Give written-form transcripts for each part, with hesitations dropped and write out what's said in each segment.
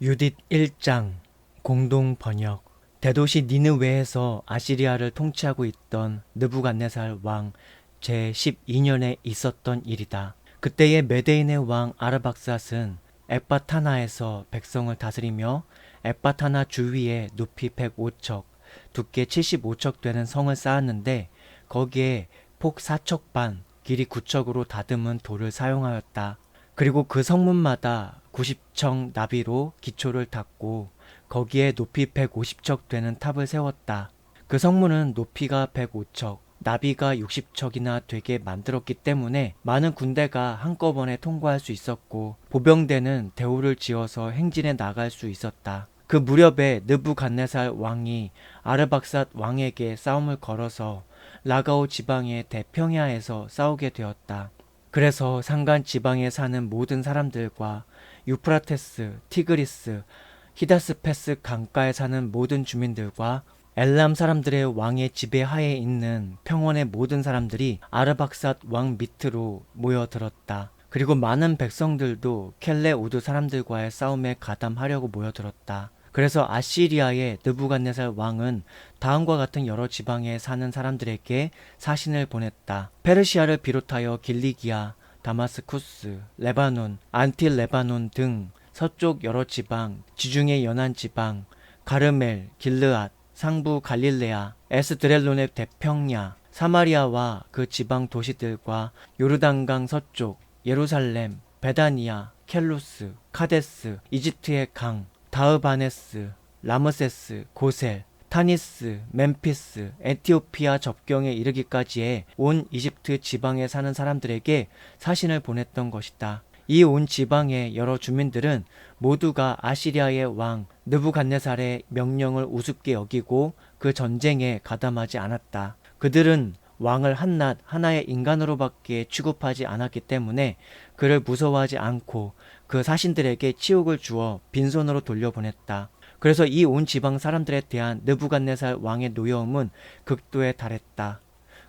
유딧 1장 공동 번역. 대도시 니느웨에서 아시리아를 통치하고 있던 느부갓네살 왕 제12년에 있었던 일이다. 그때의 메데인의 왕 아르박삿은 엑바타나에서 백성을 다스리며 엑바타나 주위에 높이 105척, 두께 75척 되는 성을 쌓았는데 거기에 폭 4척 반, 길이 9척으로 다듬은 돌을 사용하였다. 그리고 그 성문마다 90척 나비로 기초를 닦고 거기에 높이 150척 되는 탑을 세웠다. 그 성문은 높이가 105척, 나비가 60척이나 되게 만들었기 때문에 많은 군대가 한꺼번에 통과할 수 있었고 보병대는 대오를 지어서 행진해 나갈 수 있었다. 그 무렵에 느부갓네살 왕이 아르박삿 왕에게 싸움을 걸어서 라가오 지방의 대평야에서 싸우게 되었다. 그래서 산간 지방에 사는 모든 사람들과 유프라테스, 티그리스, 히다스페스 강가에 사는 모든 주민들과 엘람 사람들의 왕의 지배하에 있는 평원의 모든 사람들이 아르박삿 왕 밑으로 모여들었다. 그리고 많은 백성들도 켈레 우드 사람들과의 싸움에 가담하려고 모여들었다. 그래서 아시리아의 느부갓네살 왕은 다음과 같은 여러 지방에 사는 사람들에게 사신을 보냈다. 페르시아를 비롯하여 길리기아, 다마스쿠스, 레바논, 안틸레바논 등 서쪽 여러 지방, 지중해 연안 지방, 가르멜, 길르앗, 상부 갈릴레아, 에스드렐론의 대평야, 사마리아와 그 지방 도시들과 요르단강 서쪽, 예루살렘, 베다니아, 켈루스, 카데스, 이집트의 강, 다흐바네스, 라므세스, 고셀, 타니스, 멤피스, 에티오피아 접경에 이르기까지의 온 이집트 지방에 사는 사람들에게 사신을 보냈던 것이다. 이 온 지방의 여러 주민들은 모두가 아시리아의 왕 느부갓네살의 명령을 우습게 여기고 그 전쟁에 가담하지 않았다. 그들은 왕을 한낱 하나의 인간으로밖에 취급하지 않았기 때문에 그를 무서워하지 않고 그 사신들에게 치욕을 주어 빈손으로 돌려보냈다. 그래서 이 온 지방 사람들에 대한 느부갓네살 왕의 노여움은 극도에 달했다.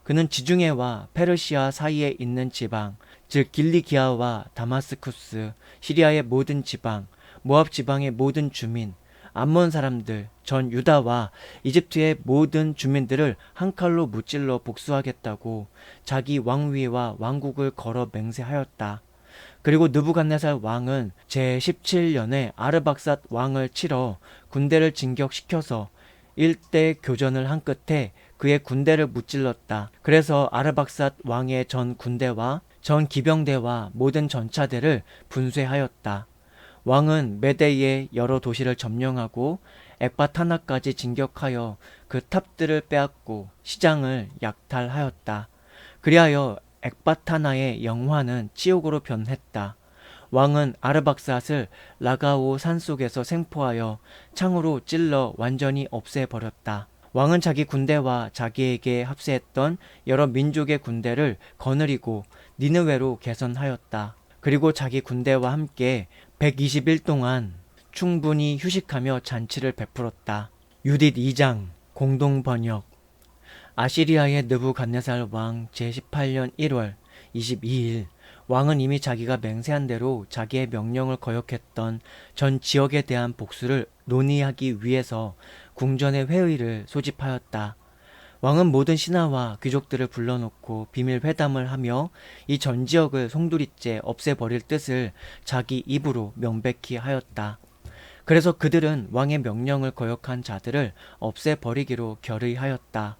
그는 지중해와 페르시아 사이에 있는 지방, 즉 길리기아와 다마스쿠스, 시리아의 모든 지방, 모압 지방의 모든 주민, 암몬 사람들, 전 유다와 이집트의 모든 주민들을 한 칼로 무찔러 복수하겠다고 자기 왕위와 왕국을 걸어 맹세하였다. 그리고 느부갓네살 왕은 제17년에 아르박삿 왕을 치러 군대를 진격시켜서 일대 교전을 한 끝에 그의 군대를 무찔렀다. 그래서 아르박삿 왕의 전 군대와 전 기병대와 모든 전차대를 분쇄하였다. 왕은 메대의 여러 도시를 점령하고 엑바타나까지 진격하여 그 탑들을 빼앗고 시장을 약탈하였다. 그리하여 엑바타나의 영화는 치욕으로 변했다. 왕은 아르박삿을 라가오 산속에서 생포하여 창으로 찔러 완전히 없애버렸다. 왕은 자기 군대와 자기에게 합세했던 여러 민족의 군대를 거느리고 니느웨로 개선하였다. 그리고 자기 군대와 함께 120일 동안 충분히 휴식하며 잔치를 베풀었다. 유딧 2장 공동 번역. 아시리아의 느부갓네살 왕 제18년 1월 22일 왕은 이미 자기가 맹세한 대로 자기의 명령을 거역했던 전 지역에 대한 복수를 논의하기 위해서 궁전의 회의를 소집하였다. 왕은 모든 신하와 귀족들을 불러놓고 비밀 회담을 하며 이 전 지역을 송두리째 없애버릴 뜻을 자기 입으로 명백히 하였다. 그래서 그들은 왕의 명령을 거역한 자들을 없애버리기로 결의하였다.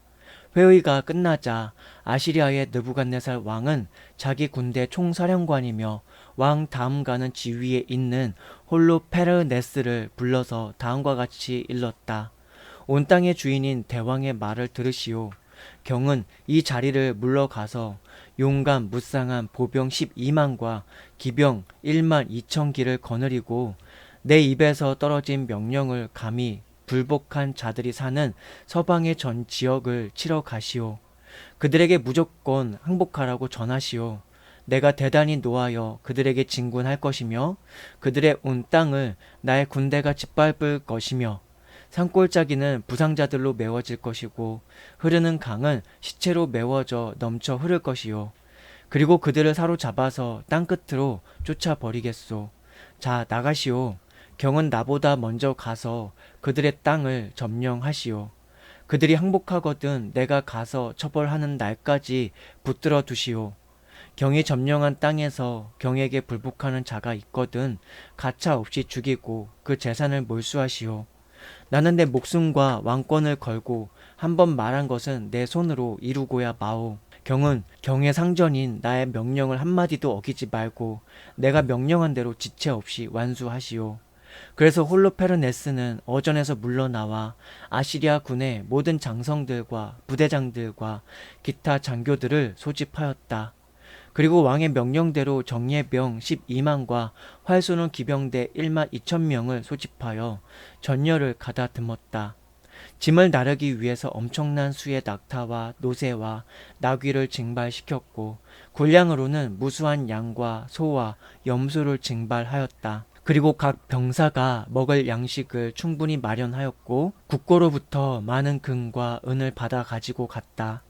회의가 끝나자 아시리아의 느부갓네살 왕은 자기 군대 총사령관이며 왕 다음 가는 지위에 있는 홀로페르네스를 불러서 다음과 같이 일렀다. 온 땅의 주인인 대왕의 말을 들으시오. 경은 이 자리를 물러가서 용감 무쌍한 보병 12만과 기병 1만 2천 기를 거느리고 내 입에서 떨어진 명령을 감히 불복한 자들이 사는 서방의 전 지역을 치러 가시오. 그들에게 무조건 항복하라고 전하시오. 내가 대단히 노하여 그들에게 진군할 것이며 그들의 온 땅을 나의 군대가 짓밟을 것이며 산골짜기는 부상자들로 메워질 것이고 흐르는 강은 시체로 메워져 넘쳐 흐를 것이요. 그리고 그들을 사로잡아서 땅끝으로 쫓아버리겠소. 자, 나가시오. 경은 나보다 먼저 가서 그들의 땅을 점령하시오. 그들이 항복하거든 내가 가서 처벌하는 날까지 붙들어 두시오. 경이 점령한 땅에서 경에게 불복하는 자가 있거든 가차 없이 죽이고 그 재산을 몰수하시오. 나는 내 목숨과 왕권을 걸고 한 번 말한 것은 내 손으로 이루고야 마오. 경은 경의 상전인 나의 명령을 한마디도 어기지 말고 내가 명령한 대로 지체 없이 완수하시오. 그래서 홀로페르네스는 어전에서 물러나와 아시리아 군의 모든 장성들과 부대장들과 기타 장교들을 소집하였다. 그리고 왕의 명령대로 정예병 12만과 활 쏘는 기병대 1만 2천 명을 소집하여 전열을 가다듬었다. 짐을 나르기 위해서 엄청난 수의 낙타와 노새와 나귀를 징발시켰고 군량으로는 무수한 양과 소와 염소를 징발하였다. 그리고 각 병사가 먹을 양식을 충분히 마련하였고 국고로부터 많은 금과 은을 받아 가지고 갔다.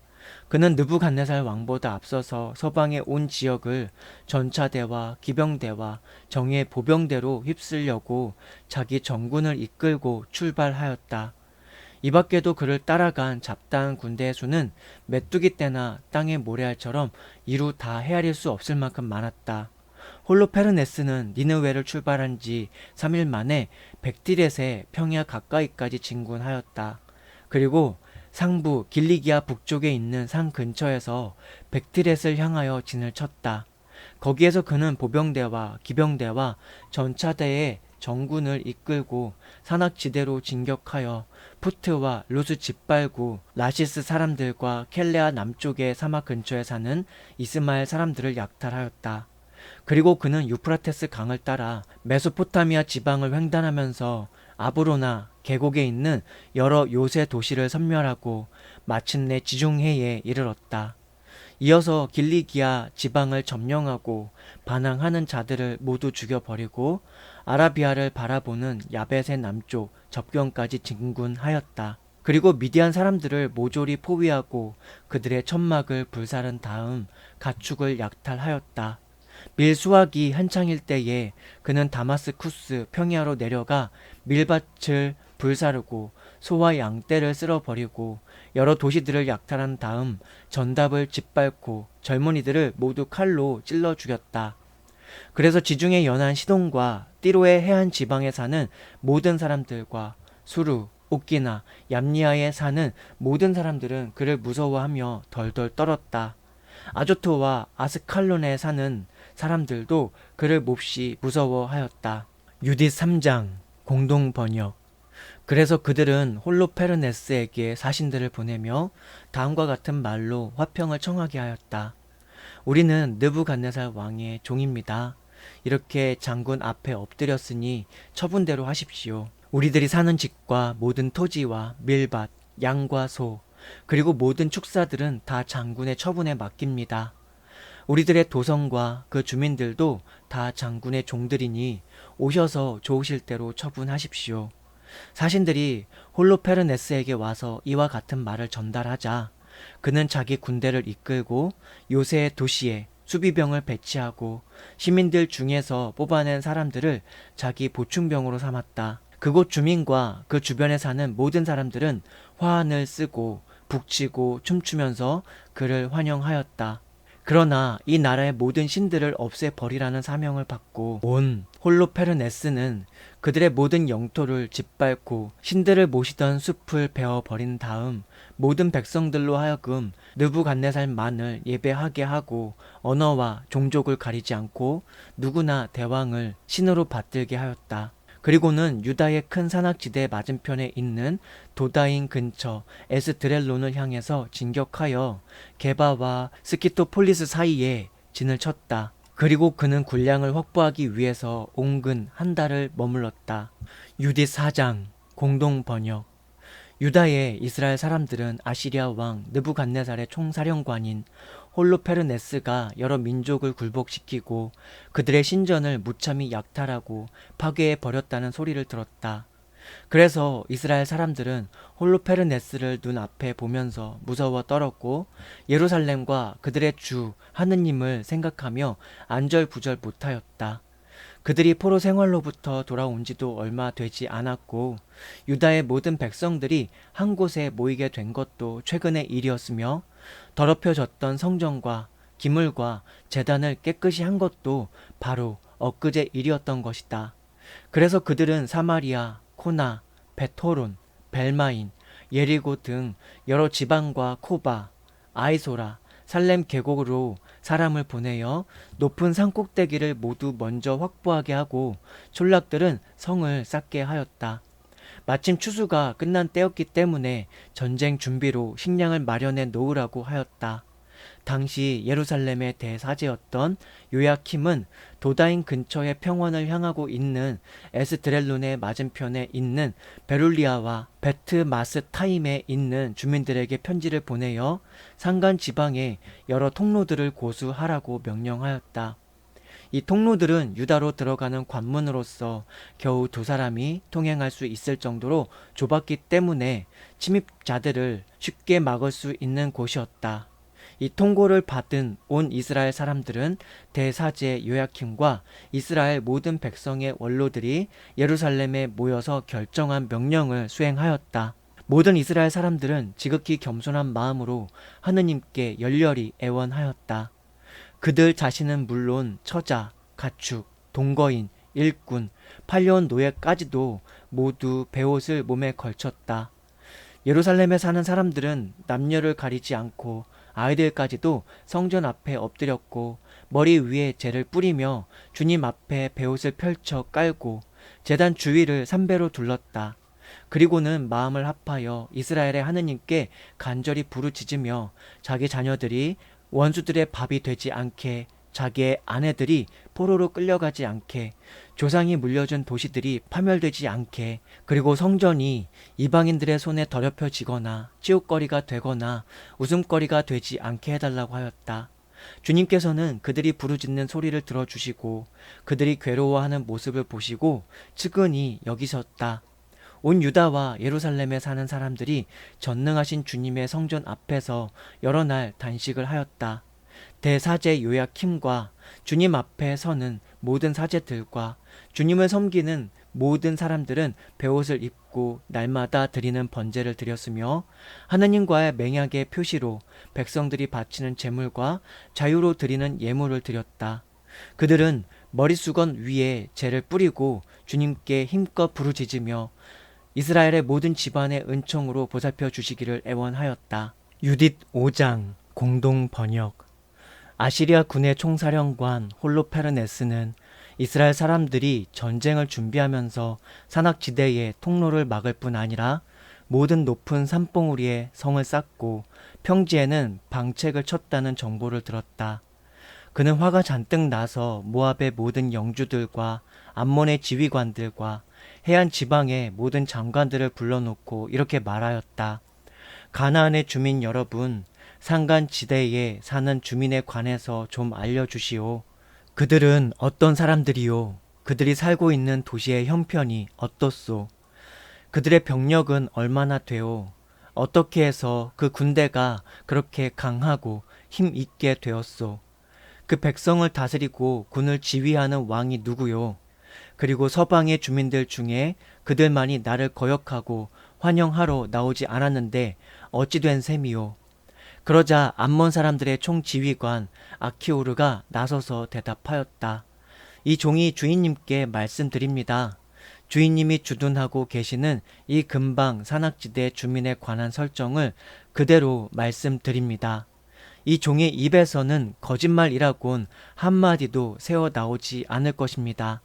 그는 느부갓네살 왕보다 앞서서 서방의 온 지역을 전차대와 기병대와 정예 보병대로 휩쓸려고 자기 정군을 이끌고 출발하였다. 이 밖에도 그를 따라간 잡다한 군대의 수는 메뚜기 떼나 땅의 모래알처럼 이루 다 헤아릴 수 없을 만큼 많았다. 홀로페르네스는 니느웨를 출발한 지 3일 만에 백디렛의 평야 가까이까지 진군하였다. 그리고 상부 길리기아 북쪽에 있는 산 근처에서 백디렛을 향하여 진을 쳤다. 거기에서 그는 보병대와 기병대와 전차대의 정군을 이끌고 산악지대로 진격하여 푸트와 루스 짓밟고 라시스 사람들과 켈레아 남쪽의 사막 근처에 사는 이스마엘 사람들을 약탈하였다. 그리고 그는 유프라테스 강을 따라 메소포타미아 지방을 횡단하면서 아브로나 계곡에 있는 여러 요새 도시를 섬멸하고 마침내 지중해에 이르렀다. 이어서 길리기아 지방을 점령하고 반항하는 자들을 모두 죽여버리고 아라비아를 바라보는 야벳의 남쪽 접경까지 진군하였다. 그리고 미디안 사람들을 모조리 포위하고 그들의 천막을 불사른 다음 가축을 약탈하였다. 밀수하기 한창일 때에 그는 다마스쿠스 평야로 내려가 밀밭을 불사르고 소와 양떼를 쓸어버리고 여러 도시들을 약탈한 다음 전답을 짓밟고 젊은이들을 모두 칼로 찔러 죽였다. 그래서 지중해 연안 시돈과 띠로의 해안 지방에 사는 모든 사람들과 수루, 오키나, 얌니아에 사는 모든 사람들은 그를 무서워하며 덜덜 떨었다. 아조토와 아스칼론에 사는 사람들도 그를 몹시 무서워하였다. 유딧 3장 공동 번역. 그래서 그들은 홀로페르네스에게 사신들을 보내며 다음과 같은 말로 화평을 청하게 하였다. 우리는 느부갓네살 왕의 종입니다. 이렇게 장군 앞에 엎드렸으니 처분대로 하십시오. 우리들이 사는 집과 모든 토지와 밀밭, 양과 소, 그리고 모든 축사들은 다 장군의 처분에 맡깁니다. 우리들의 도성과 그 주민들도 다 장군의 종들이니 오셔서 좋으실 대로 처분하십시오. 사신들이 홀로페르네스에게 와서 이와 같은 말을 전달하자 그는 자기 군대를 이끌고 요새의 도시에 수비병을 배치하고 시민들 중에서 뽑아낸 사람들을 자기 보충병으로 삼았다. 그곳 주민과 그 주변에 사는 모든 사람들은 화환을 쓰고 북치고 춤추면서 그를 환영하였다. 그러나 이 나라의 모든 신들을 없애버리라는 사명을 받고 온 홀로페르네스는 그들의 모든 영토를 짓밟고 신들을 모시던 숲을 베어버린 다음 모든 백성들로 하여금 느부갓네살만을 예배하게 하고 언어와 종족을 가리지 않고 누구나 대왕을 신으로 받들게 하였다. 그리고는 유다의 큰 산악지대 맞은편에 있는 도다인 근처 에스드렐론을 향해서 진격하여 게바와 스키토폴리스 사이에 진을 쳤다. 그리고 그는 군량을 확보하기 위해서 온근 한 달을 머물렀다. 유딧 4장 공동 번역. 유다의 이스라엘 사람들은 아시리아 왕 느부갓네살의 총사령관인 홀로페르네스가 여러 민족을 굴복시키고 그들의 신전을 무참히 약탈하고 파괴해 버렸다는 소리를 들었다. 그래서 이스라엘 사람들은 홀로페르네스를 눈앞에 보면서 무서워 떨었고 예루살렘과 그들의 주 하느님을 생각하며 안절부절 못하였다. 그들이 포로 생활로부터 돌아온 지도 얼마 되지 않았고 유다의 모든 백성들이 한 곳에 모이게 된 것도 최근의 일이었으며 더럽혀졌던 성전과 기물과 제단을 깨끗이 한 것도 바로 엊그제 일이었던 것이다. 그래서 그들은 사마리아, 코나, 베토론, 벨마인, 예리고 등 여러 지방과 코바, 아이소라, 살렘 계곡으로 사람을 보내어 높은 산 꼭대기를 모두 먼저 확보하게 하고 촌락들은 성을 쌓게 하였다. 마침 추수가 끝난 때였기 때문에 전쟁 준비로 식량을 마련해 놓으라고 하였다. 당시 예루살렘의 대사제였던 요야킴은 도다인 근처의 평원을 향하고 있는 에스드렐론의 맞은편에 있는 베룰리아와 베트 마스타임에 있는 주민들에게 편지를 보내어 산간 지방의 여러 통로들을 고수하라고 명령하였다. 이 통로들은 유다로 들어가는 관문으로서 겨우 두 사람이 통행할 수 있을 정도로 좁았기 때문에 침입자들을 쉽게 막을 수 있는 곳이었다. 이 통고를 받은 온 이스라엘 사람들은 대사제 요야킴과 이스라엘 모든 백성의 원로들이 예루살렘에 모여서 결정한 명령을 수행하였다. 모든 이스라엘 사람들은 지극히 겸손한 마음으로 하느님께 열렬히 애원하였다. 그들 자신은 물론 처자, 가축, 동거인, 일꾼, 팔려온 노예까지도 모두 베옷을 몸에 걸쳤다. 예루살렘에 사는 사람들은 남녀를 가리지 않고 아이들까지도 성전 앞에 엎드렸고 머리 위에 재를 뿌리며 주님 앞에 베옷을 펼쳐 깔고 제단 주위를 삼배로 둘렀다. 그리고는 마음을 합하여 이스라엘의 하느님께 간절히 부르짖으며 자기 자녀들이 원수들의 밥이 되지 않게, 자기의 아내들이 포로로 끌려가지 않게, 조상이 물려준 도시들이 파멸되지 않게, 그리고 성전이 이방인들의 손에 더럽혀지거나 치욕거리가 되거나 웃음거리가 되지 않게 해달라고 하였다. 주님께서는 그들이 부르짖는 소리를 들어주시고 그들이 괴로워하는 모습을 보시고 측은히 여기셨다. 온 유다와 예루살렘에 사는 사람들이 전능하신 주님의 성전 앞에서 여러 날 단식을 하였다. 대사제 요야킴과 주님 앞에 서는 모든 사제들과 주님을 섬기는 모든 사람들은 베옷을 입고 날마다 드리는 번제를 드렸으며 하느님과의 맹약의 표시로 백성들이 바치는 제물과 자유로 드리는 예물을 드렸다. 그들은 머릿수건 위에 재를 뿌리고 주님께 힘껏 부르짖으며 이스라엘의 모든 집안의 은총으로 보살펴 주시기를 애원하였다. 유딧 5장 공동 번역. 아시리아 군의 총사령관 홀로페르네스는 이스라엘 사람들이 전쟁을 준비하면서 산악지대에 통로를 막을 뿐 아니라 모든 높은 산봉우리에 성을 쌓고 평지에는 방책을 쳤다는 정보를 들었다. 그는 화가 잔뜩 나서 모압의 모든 영주들과 암몬의 지휘관들과 해안 지방의 모든 장관들을 불러놓고 이렇게 말하였다. 가나안의 주민 여러분, 산간지대에 사는 주민에 관해서 좀 알려주시오. 그들은 어떤 사람들이요? 그들이 살고 있는 도시의 형편이 어떻소? 그들의 병력은 얼마나 되오? 어떻게 해서 그 군대가 그렇게 강하고 힘 있게 되었소? 그 백성을 다스리고 군을 지휘하는 왕이 누구요? 그리고 서방의 주민들 중에 그들만이 나를 거역하고 환영하러 나오지 않았는데 어찌 된 셈이요? 그러자 암몬 사람들의 총지휘관 아키오르가 나서서 대답하였다. 이 종이 주인님께 말씀드립니다. 주인님이 주둔하고 계시는 이 근방 산악지대 주민에 관한 설정을 그대로 말씀드립니다. 이 종의 입에서는 거짓말이라곤 한마디도 새어 나오지 않을 것입니다.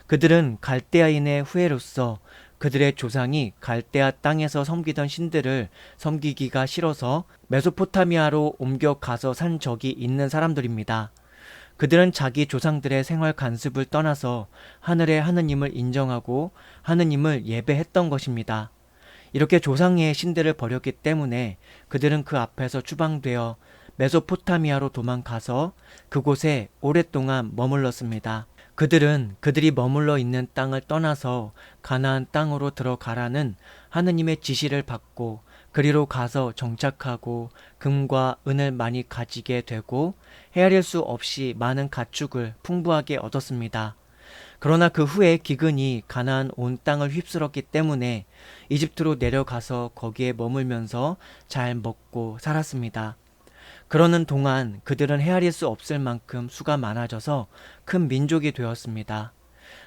그들은 갈대아인의 후예로서 그들의 조상이 갈대아 땅에서 섬기던 신들을 섬기기가 싫어서 메소포타미아로 옮겨가서 산 적이 있는 사람들입니다. 그들은 자기 조상들의 생활 관습을 떠나서 하늘의 하느님을 인정하고 하느님을 예배했던 것입니다. 이렇게 조상의 신들을 버렸기 때문에 그들은 그 앞에서 추방되어 메소포타미아로 도망가서 그곳에 오랫동안 머물렀습니다. 그들은 그들이 머물러 있는 땅을 떠나서 가나안 땅으로 들어가라는 하느님의 지시를 받고 그리로 가서 정착하고 금과 은을 많이 가지게 되고 헤아릴 수 없이 많은 가축을 풍부하게 얻었습니다. 그러나 그 후에 기근이 가나안 온 땅을 휩쓸었기 때문에 이집트로 내려가서 거기에 머물면서 잘 먹고 살았습니다. 그러는 동안 그들은 헤아릴 수 없을 만큼 수가 많아져서 큰 민족이 되었습니다.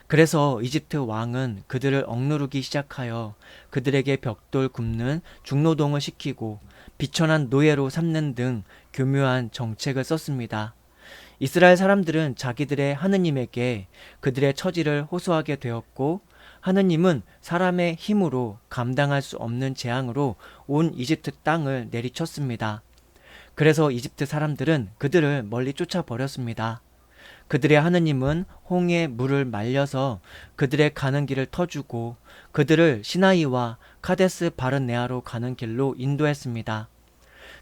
그래서 이집트 왕은 그들을 억누르기 시작하여 그들에게 벽돌 굽는 중노동을 시키고 비천한 노예로 삼는 등 교묘한 정책을 썼습니다. 이스라엘 사람들은 자기들의 하느님에게 그들의 처지를 호소하게 되었고, 하느님은 사람의 힘으로 감당할 수 없는 재앙으로 온 이집트 땅을 내리쳤습니다. 그래서 이집트 사람들은 그들을 멀리 쫓아버렸습니다. 그들의 하느님은 홍해 물을 말려서 그들의 가는 길을 터주고 그들을 시나이와 카데스 바르네아로 가는 길로 인도했습니다.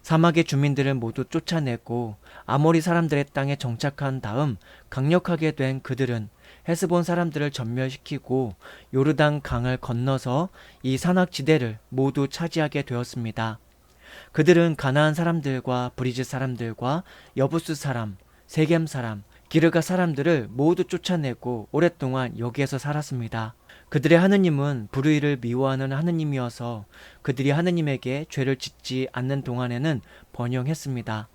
사막의 주민들을 모두 쫓아내고 아모리 사람들의 땅에 정착한 다음 강력하게 된 그들은 헤스본 사람들을 전멸시키고 요르단 강을 건너서 이 산악지대를 모두 차지하게 되었습니다. 그들은 가나안 사람들과 브리즈 사람들과 여부스 사람, 세겜 사람, 기르가 사람들을 모두 쫓아내고 오랫동안 여기에서 살았습니다. 그들의 하느님은 불의를 미워하는 하느님이어서 그들이 하느님에게 죄를 짓지 않는 동안에는 번영했습니다.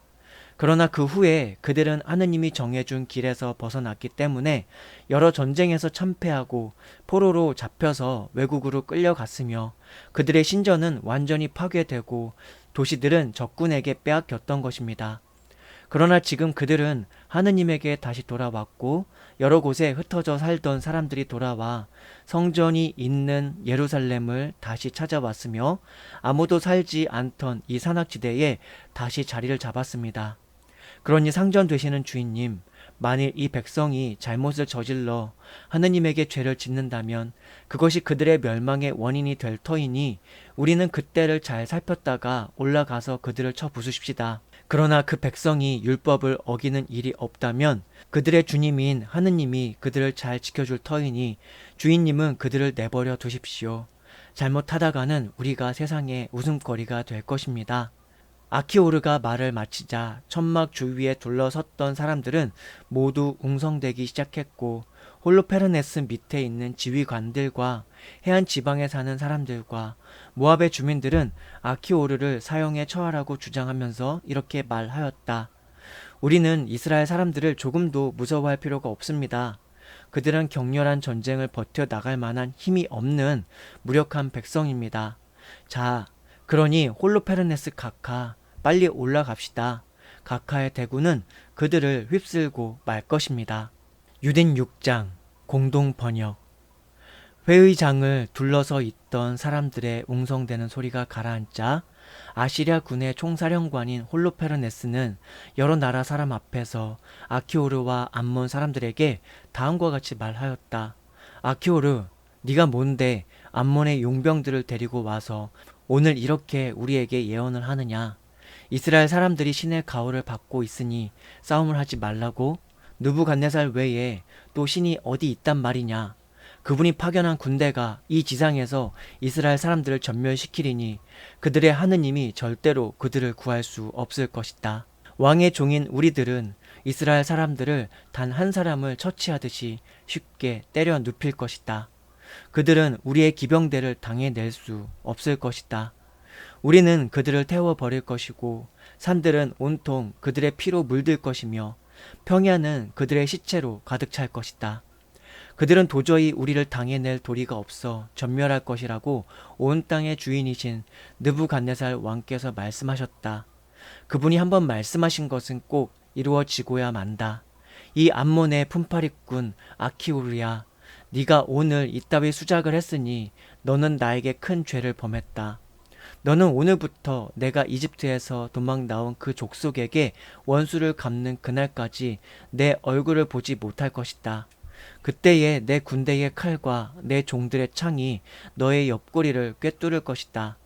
그러나 그 후에 그들은 하느님이 정해준 길에서 벗어났기 때문에 여러 전쟁에서 참패하고 포로로 잡혀서 외국으로 끌려갔으며 그들의 신전은 완전히 파괴되고 도시들은 적군에게 빼앗겼던 것입니다. 그러나 지금 그들은 하느님에게 다시 돌아왔고 여러 곳에 흩어져 살던 사람들이 돌아와 성전이 있는 예루살렘을 다시 찾아왔으며 아무도 살지 않던 이 산악지대에 다시 자리를 잡았습니다. 그러니 상전 되시는 주인님, 만일 이 백성이 잘못을 저질러 하느님에게 죄를 짓는다면 그것이 그들의 멸망의 원인이 될 터이니 우리는 그때를 잘 살폈다가 올라가서 그들을 쳐 부수십시다. 그러나 그 백성이 율법을 어기는 일이 없다면 그들의 주님인 하느님이 그들을 잘 지켜줄 터이니 주인님은 그들을 내버려 두십시오. 잘못하다가는 우리가 세상의 웃음거리가 될 것입니다. 아키오르가 말을 마치자 천막 주위에 둘러섰던 사람들은 모두 웅성대기 시작했고 홀로페르네스 밑에 있는 지휘관들과 해안 지방에 사는 사람들과 모압의 주민들은 아키오르를 사형에 처하라고 주장하면서 이렇게 말하였다. 우리는 이스라엘 사람들을 조금도 무서워할 필요가 없습니다. 그들은 격렬한 전쟁을 버텨 나갈 만한 힘이 없는 무력한 백성입니다. 자, 그러니 홀로페르네스 각하, 빨리 올라갑시다. 각하의 대군은 그들을 휩쓸고 말 것입니다. 유딘 6장 공동 번역. 회의장을 둘러서 있던 사람들의 웅성대는 소리가 가라앉자 아시리아 군의 총사령관인 홀로페르네스는 여러 나라 사람 앞에서 아키오르와 암몬 사람들에게 다음과 같이 말하였다. 아키오르, 네가 뭔데 암몬의 용병들을 데리고 와서 오늘 이렇게 우리에게 예언을 하느냐? 이스라엘 사람들이 신의 가호를 받고 있으니 싸움을 하지 말라고? 느부갓네살 외에 또 신이 어디 있단 말이냐? 그분이 파견한 군대가 이 지상에서 이스라엘 사람들을 전멸시키리니 그들의 하느님이 절대로 그들을 구할 수 없을 것이다. 왕의 종인 우리들은 이스라엘 사람들을 단 한 사람을 처치하듯이 쉽게 때려 눕힐 것이다. 그들은 우리의 기병대를 당해낼 수 없을 것이다. 우리는 그들을 태워버릴 것이고 산들은 온통 그들의 피로 물들 것이며 평야는 그들의 시체로 가득 찰 것이다. 그들은 도저히 우리를 당해낼 도리가 없어 전멸할 것이라고 온 땅의 주인이신 느부갓네살 왕께서 말씀하셨다. 그분이 한번 말씀하신 것은 꼭 이루어지고야 만다. 이 암몬의 품팔이꾼 아키오르야, 네가 오늘 이따위 수작을 했으니 너는 나에게 큰 죄를 범했다. 너는 오늘부터 내가 이집트에서 도망 나온 그 족속에게 원수를 갚는 그날까지 내 얼굴을 보지 못할 것이다. 그때에 내 군대의 칼과 내 종들의 창이 너의 옆구리를 꿰뚫을 것이다.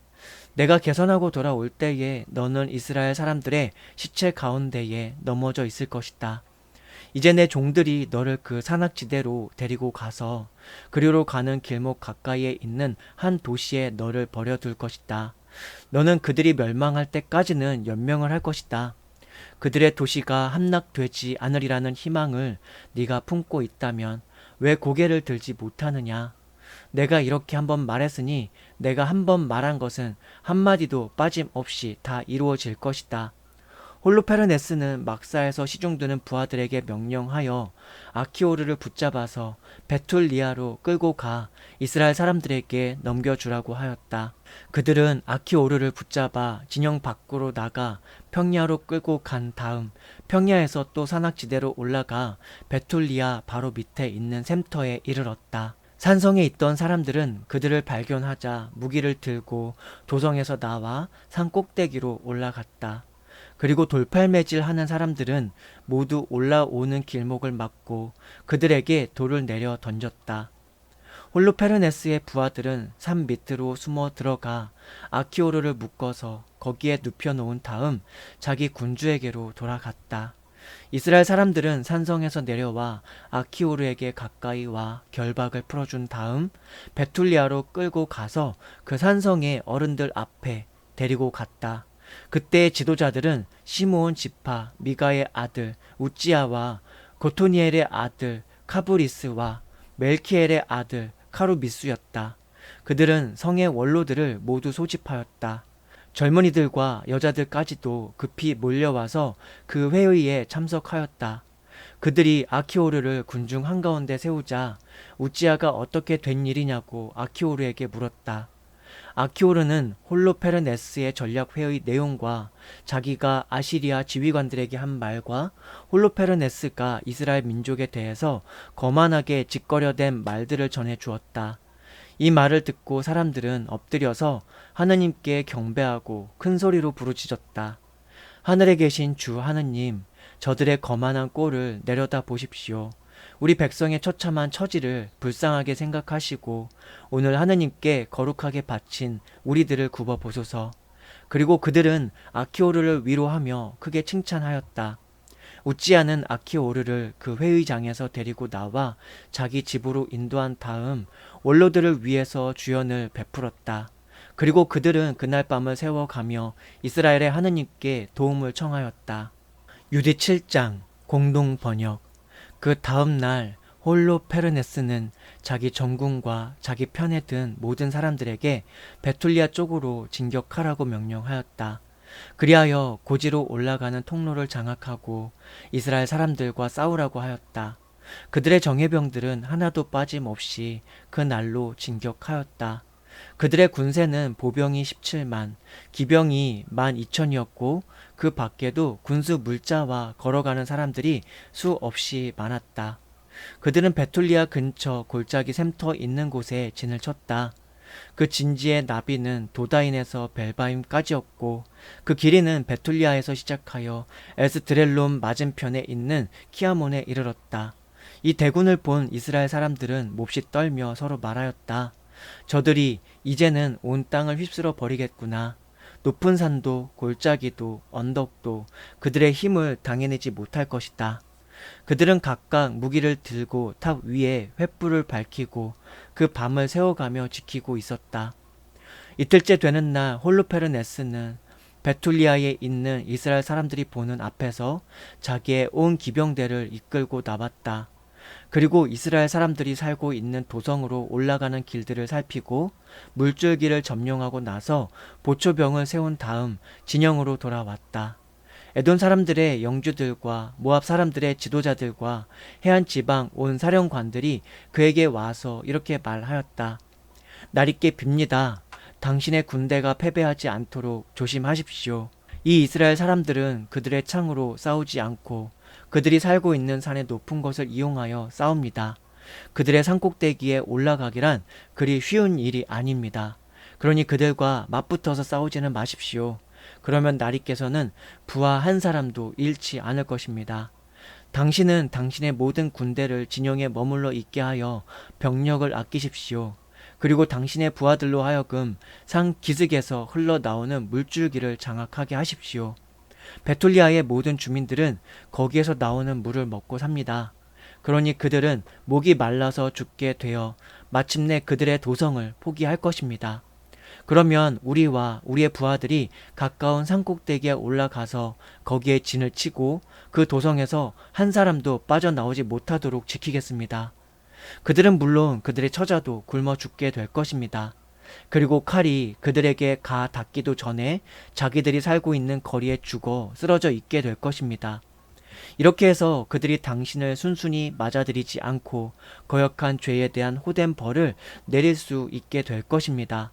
내가 개선하고 돌아올 때에 너는 이스라엘 사람들의 시체 가운데에 넘어져 있을 것이다. 이제 내 종들이 너를 그 산악지대로 데리고 가서 그리로 가는 길목 가까이에 있는 한 도시에 너를 버려둘 것이다. 너는 그들이 멸망할 때까지는 연명을 할 것이다. 그들의 도시가 함락되지 않으리라는 희망을 네가 품고 있다면 왜 고개를 들지 못하느냐? 내가 이렇게 한번 말했으니 내가 한번 말한 것은 한마디도 빠짐없이 다 이루어질 것이다. 홀로페르네스는 막사에서 시중드는 부하들에게 명령하여 아키오르를 붙잡아서 베툴리아로 끌고 가 이스라엘 사람들에게 넘겨주라고 하였다. 그들은 아키오르를 붙잡아 진영 밖으로 나가 평야로 끌고 간 다음 평야에서 또 산악지대로 올라가 베툴리아 바로 밑에 있는 샘터에 이르렀다. 산성에 있던 사람들은 그들을 발견하자 무기를 들고 도성에서 나와 산 꼭대기로 올라갔다. 그리고 돌팔매질 하는 사람들은 모두 올라오는 길목을 막고 그들에게 돌을 내려 던졌다. 홀로페르네스의 부하들은 산 밑으로 숨어 들어가 아키오르를 묶어서 거기에 눕혀놓은 다음 자기 군주에게로 돌아갔다. 이스라엘 사람들은 산성에서 내려와 아키오르에게 가까이 와 결박을 풀어준 다음 베툴리아로 끌고 가서 그 산성의 어른들 앞에 데리고 갔다. 그때 지도자들은 시므온 지파 미가의 아들 우찌야와 고토니엘의 아들 카브리스와 멜키엘의 아들 카루미스였다. 그들은 성의 원로들을 모두 소집하였다. 젊은이들과 여자들까지도 급히 몰려와서 그 회의에 참석하였다. 그들이 아키오르를 군중 한가운데 세우자 우찌야가 어떻게 된 일이냐고 아키오르에게 물었다. 아키오르는 홀로페르네스의 전략회의 내용과 자기가 아시리아 지휘관들에게 한 말과 홀로페르네스가 이스라엘 민족에 대해서 거만하게 짓거려댄 말들을 전해 주었다. 이 말을 듣고 사람들은 엎드려서 하느님께 경배하고 큰 소리로 부르짖었다. 하늘에 계신 주 하느님, 저들의 거만한 꼴을 내려다 보십시오. 우리 백성의 처참한 처지를 불쌍하게 생각하시고 오늘 하느님께 거룩하게 바친 우리들을 굽어보소서. 그리고 그들은 아키오르를 위로하며 크게 칭찬하였다. 우찌야는 아키오르를 그 회의장에서 데리고 나와 자기 집으로 인도한 다음 원로들을 위해서 주연을 베풀었다. 그리고 그들은 그날 밤을 새워가며 이스라엘의 하느님께 도움을 청하였다. 유디 7장 공동 번역. 그 다음 날 홀로페르네스는 자기 전군과 자기 편에 든 모든 사람들에게 베툴리아 쪽으로 진격하라고 명령하였다. 그리하여 고지로 올라가는 통로를 장악하고 이스라엘 사람들과 싸우라고 하였다. 그들의 정예병들은 하나도 빠짐없이 그 날로 진격하였다. 그들의 군세는 보병이 17만, 기병이 12,000이었고 그 밖에도 군수 물자와 걸어가는 사람들이 수없이 많았다. 그들은 베툴리아 근처 골짜기 샘터 있는 곳에 진을 쳤다. 그 진지의 나비는 도다인에서 벨바임까지였고 그 길이는 베툴리아에서 시작하여 에스드렐론 맞은편에 있는 키아몬에 이르렀다. 이 대군을 본 이스라엘 사람들은 몹시 떨며 서로 말하였다. 저들이 이제는 온 땅을 휩쓸어 버리겠구나. 높은 산도 골짜기도 언덕도 그들의 힘을 당해내지 못할 것이다. 그들은 각각 무기를 들고 탑 위에 횃불을 밝히고 그 밤을 새워가며 지키고 있었다. 이틀째 되는 날 홀로페르네스는 베툴리아에 있는 이스라엘 사람들이 보는 앞에서 자기의 온 기병대를 이끌고 나왔다. 그리고 이스라엘 사람들이 살고 있는 도성으로 올라가는 길들을 살피고 물줄기를 점령하고 나서 보초병을 세운 다음 진영으로 돌아왔다. 에돔 사람들의 영주들과 모압 사람들의 지도자들과 해안 지방 온 사령관들이 그에게 와서 이렇게 말하였다. 날이께 빕니다. 당신의 군대가 패배하지 않도록 조심하십시오. 이 이스라엘 사람들은 그들의 창으로 싸우지 않고 그들이 살고 있는 산의 높은 것을 이용하여 싸웁니다. 그들의 산꼭대기에 올라가기란 그리 쉬운 일이 아닙니다. 그러니 그들과 맞붙어서 싸우지는 마십시오. 그러면 나리께서는 부하 한 사람도 잃지 않을 것입니다. 당신은 당신의 모든 군대를 진영에 머물러 있게 하여 병력을 아끼십시오. 그리고 당신의 부하들로 하여금 산 기슭에서 흘러나오는 물줄기를 장악하게 하십시오. 베툴리아의 모든 주민들은 거기에서 나오는 물을 먹고 삽니다. 그러니 그들은 목이 말라서 죽게 되어 마침내 그들의 도성을 포기할 것입니다. 그러면 우리와 우리의 부하들이 가까운 산꼭대기에 올라가서 거기에 진을 치고 그 도성에서 한 사람도 빠져나오지 못하도록 지키겠습니다. 그들은 물론 그들의 처자도 굶어 죽게 될 것입니다. 그리고 칼이 그들에게 가 닿기도 전에 자기들이 살고 있는 거리에 죽어 쓰러져 있게 될 것입니다. 이렇게 해서 그들이 당신을 순순히 맞아들이지 않고 거역한 죄에 대한 호된 벌을 내릴 수 있게 될 것입니다.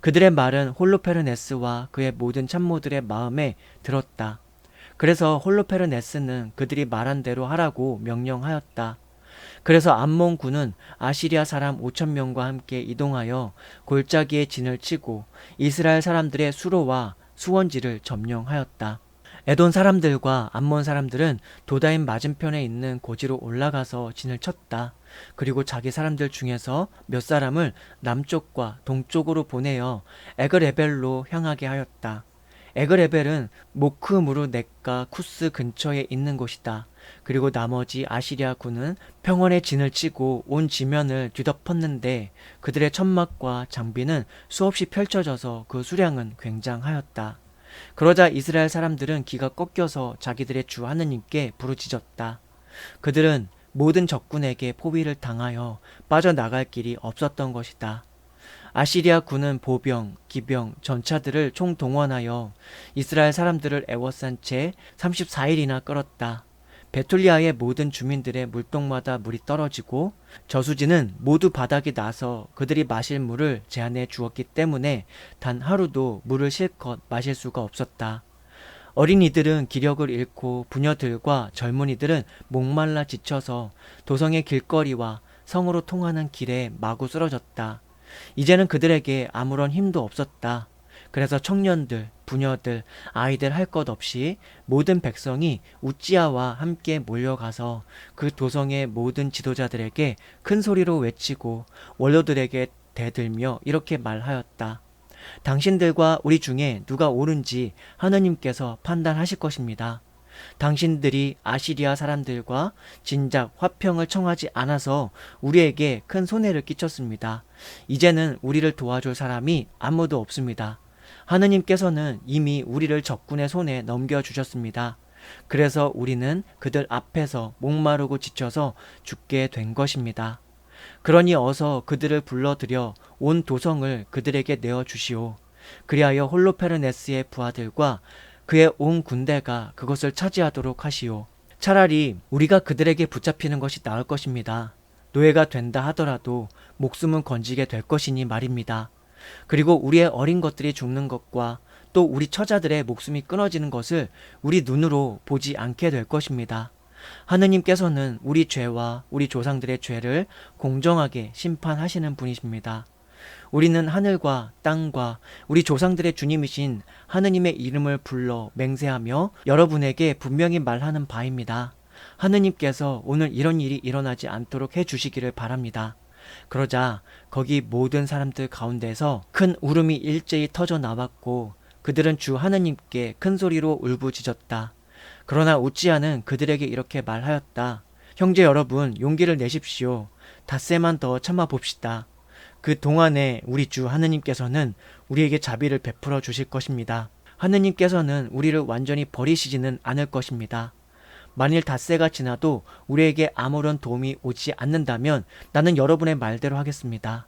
그들의 말은 홀로페르네스와 그의 모든 참모들의 마음에 들었다. 그래서 홀로페르네스는 그들이 말한 대로 하라고 명령하였다. 그래서 암몬군은 아시리아 사람 5,000명과 함께 이동하여 골짜기에 진을 치고 이스라엘 사람들의 수로와 수원지를 점령하였다. 에돈 사람들과 암몬 사람들은 도다임 맞은편에 있는 고지로 올라가서 진을 쳤다. 그리고 자기 사람들 중에서 몇 사람을 남쪽과 동쪽으로 보내어 에그레벨로 향하게 하였다. 에그레벨은 모크무르넷과 쿠스 근처에 있는 곳이다. 그리고 나머지 아시리아 군은 평원에 진을 치고 온 지면을 뒤덮었는데 그들의 천막과 장비는 수없이 펼쳐져서 그 수량은 굉장하였다. 그러자 이스라엘 사람들은 기가 꺾여서 자기들의 주 하느님께 부르짖었다. 그들은 모든 적군에게 포위를 당하여 빠져나갈 길이 없었던 것이다. 아시리아 군은 보병, 기병, 전차들을 총동원하여 이스라엘 사람들을 애워싼 채 34일이나 끌었다. 베툴리아의 모든 주민들의 물동마다 물이 떨어지고 저수지는 모두 바닥이 나서 그들이 마실 물을 제한해 주었기 때문에 단 하루도 물을 실컷 마실 수가 없었다. 어린이들은 기력을 잃고 부녀들과 젊은이들은 목말라 지쳐서 도성의 길거리와 성으로 통하는 길에 마구 쓰러졌다. 이제는 그들에게 아무런 힘도 없었다. 그래서 청년들, 부녀들, 아이들 할 것 없이 모든 백성이 우찌아와 함께 몰려가서 그 도성의 모든 지도자들에게 큰 소리로 외치고 원로들에게 대들며 이렇게 말하였다. 당신들과 우리 중에 누가 옳은지 하느님께서 판단하실 것입니다. 당신들이 아시리아 사람들과 진작 화평을 청하지 않아서 우리에게 큰 손해를 끼쳤습니다. 이제는 우리를 도와줄 사람이 아무도 없습니다. 하느님께서는 이미 우리를 적군의 손에 넘겨주셨습니다. 그래서 우리는 그들 앞에서 목마르고 지쳐서 죽게 된 것입니다. 그러니 어서 그들을 불러들여 온 도성을 그들에게 내어주시오. 그리하여 홀로페르네스의 부하들과 그의 온 군대가 그것을 차지하도록 하시오. 차라리 우리가 그들에게 붙잡히는 것이 나을 것입니다. 노예가 된다 하더라도 목숨은 건지게 될 것이니 말입니다. 그리고 우리의 어린 것들이 죽는 것과 또 우리 처자들의 목숨이 끊어지는 것을 우리 눈으로 보지 않게 될 것입니다. 하느님께서는 우리 죄와 우리 조상들의 죄를 공정하게 심판하시는 분이십니다. 우리는 하늘과 땅과 우리 조상들의 주님이신 하느님의 이름을 불러 맹세하며 여러분에게 분명히 말하는 바입니다. 하느님께서 오늘 이런 일이 일어나지 않도록 해주시기를 바랍니다. 그러자 거기 모든 사람들 가운데서 큰 울음이 일제히 터져 나왔고 그들은 주 하느님께 큰 소리로 울부짖었다. 그러나 우찌아는 그들에게 이렇게 말하였다. 형제 여러분, 용기를 내십시오. 닷새만 더 참아 봅시다. 그 동안에 우리 주 하느님께서는 우리에게 자비를 베풀어 주실 것입니다. 하느님께서는 우리를 완전히 버리시지는 않을 것입니다. 만일 닷새가 지나도 우리에게 아무런 도움이 오지 않는다면 나는 여러분의 말대로 하겠습니다.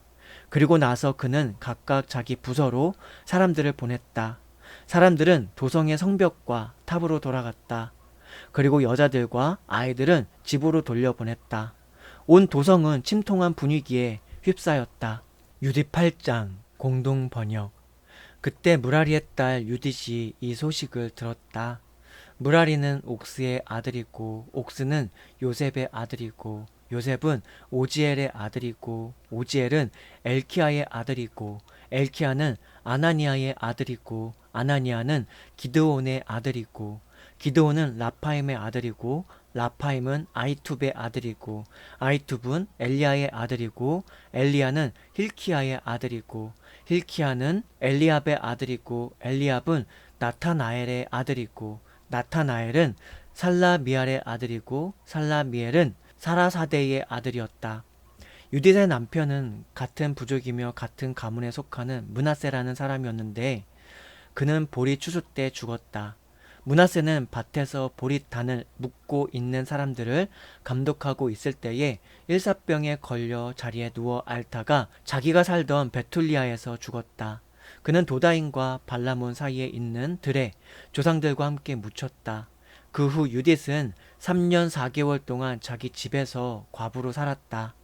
그리고 나서 그는 각각 자기 부서로 사람들을 보냈다. 사람들은 도성의 성벽과 탑으로 돌아갔다. 그리고 여자들과 아이들은 집으로 돌려보냈다. 온 도성은 침통한 분위기에 휩싸였다. 유디 8장 공동 번역. 그때 무라리의 딸 유딧이 이 소식을 들었다. 무라리는 옥스의 아들이고 옥스는 요셉의 아들이고 요셉은 오지엘의 아들이고 오지엘은 엘키야의 아들이고 엘키야는 아나니아의 아들이고 아나니아는 기드온의 아들이고 기드온은 라파임의 아들이고 라파임은 아이투브의 아들이고 아이투브는 엘리야의 아들이고 엘리야는 힐키야의 아들이고 힐키야는 엘리압의 아들이고 엘리압은 나타나엘의 아들이고 나타나엘은 살라미알의 아들이고 살라미엘은 사라사데의 아들이었다. 유딧의 남편은 같은 부족이며 같은 가문에 속하는 므낫세라는 사람이었는데 그는 보리 추수 때 죽었다. 므낫세는 밭에서 보릿단을 묶고 있는 사람들을 감독하고 있을 때에 일사병에 걸려 자리에 누워 앓다가 자기가 살던 베툴리아에서 죽었다. 그는 도다인과 발라몬 사이에 있는 들에 조상들과 함께 묻혔다. 그 후 유딧은 3년 4개월 동안 자기 집에서 과부로 살았다.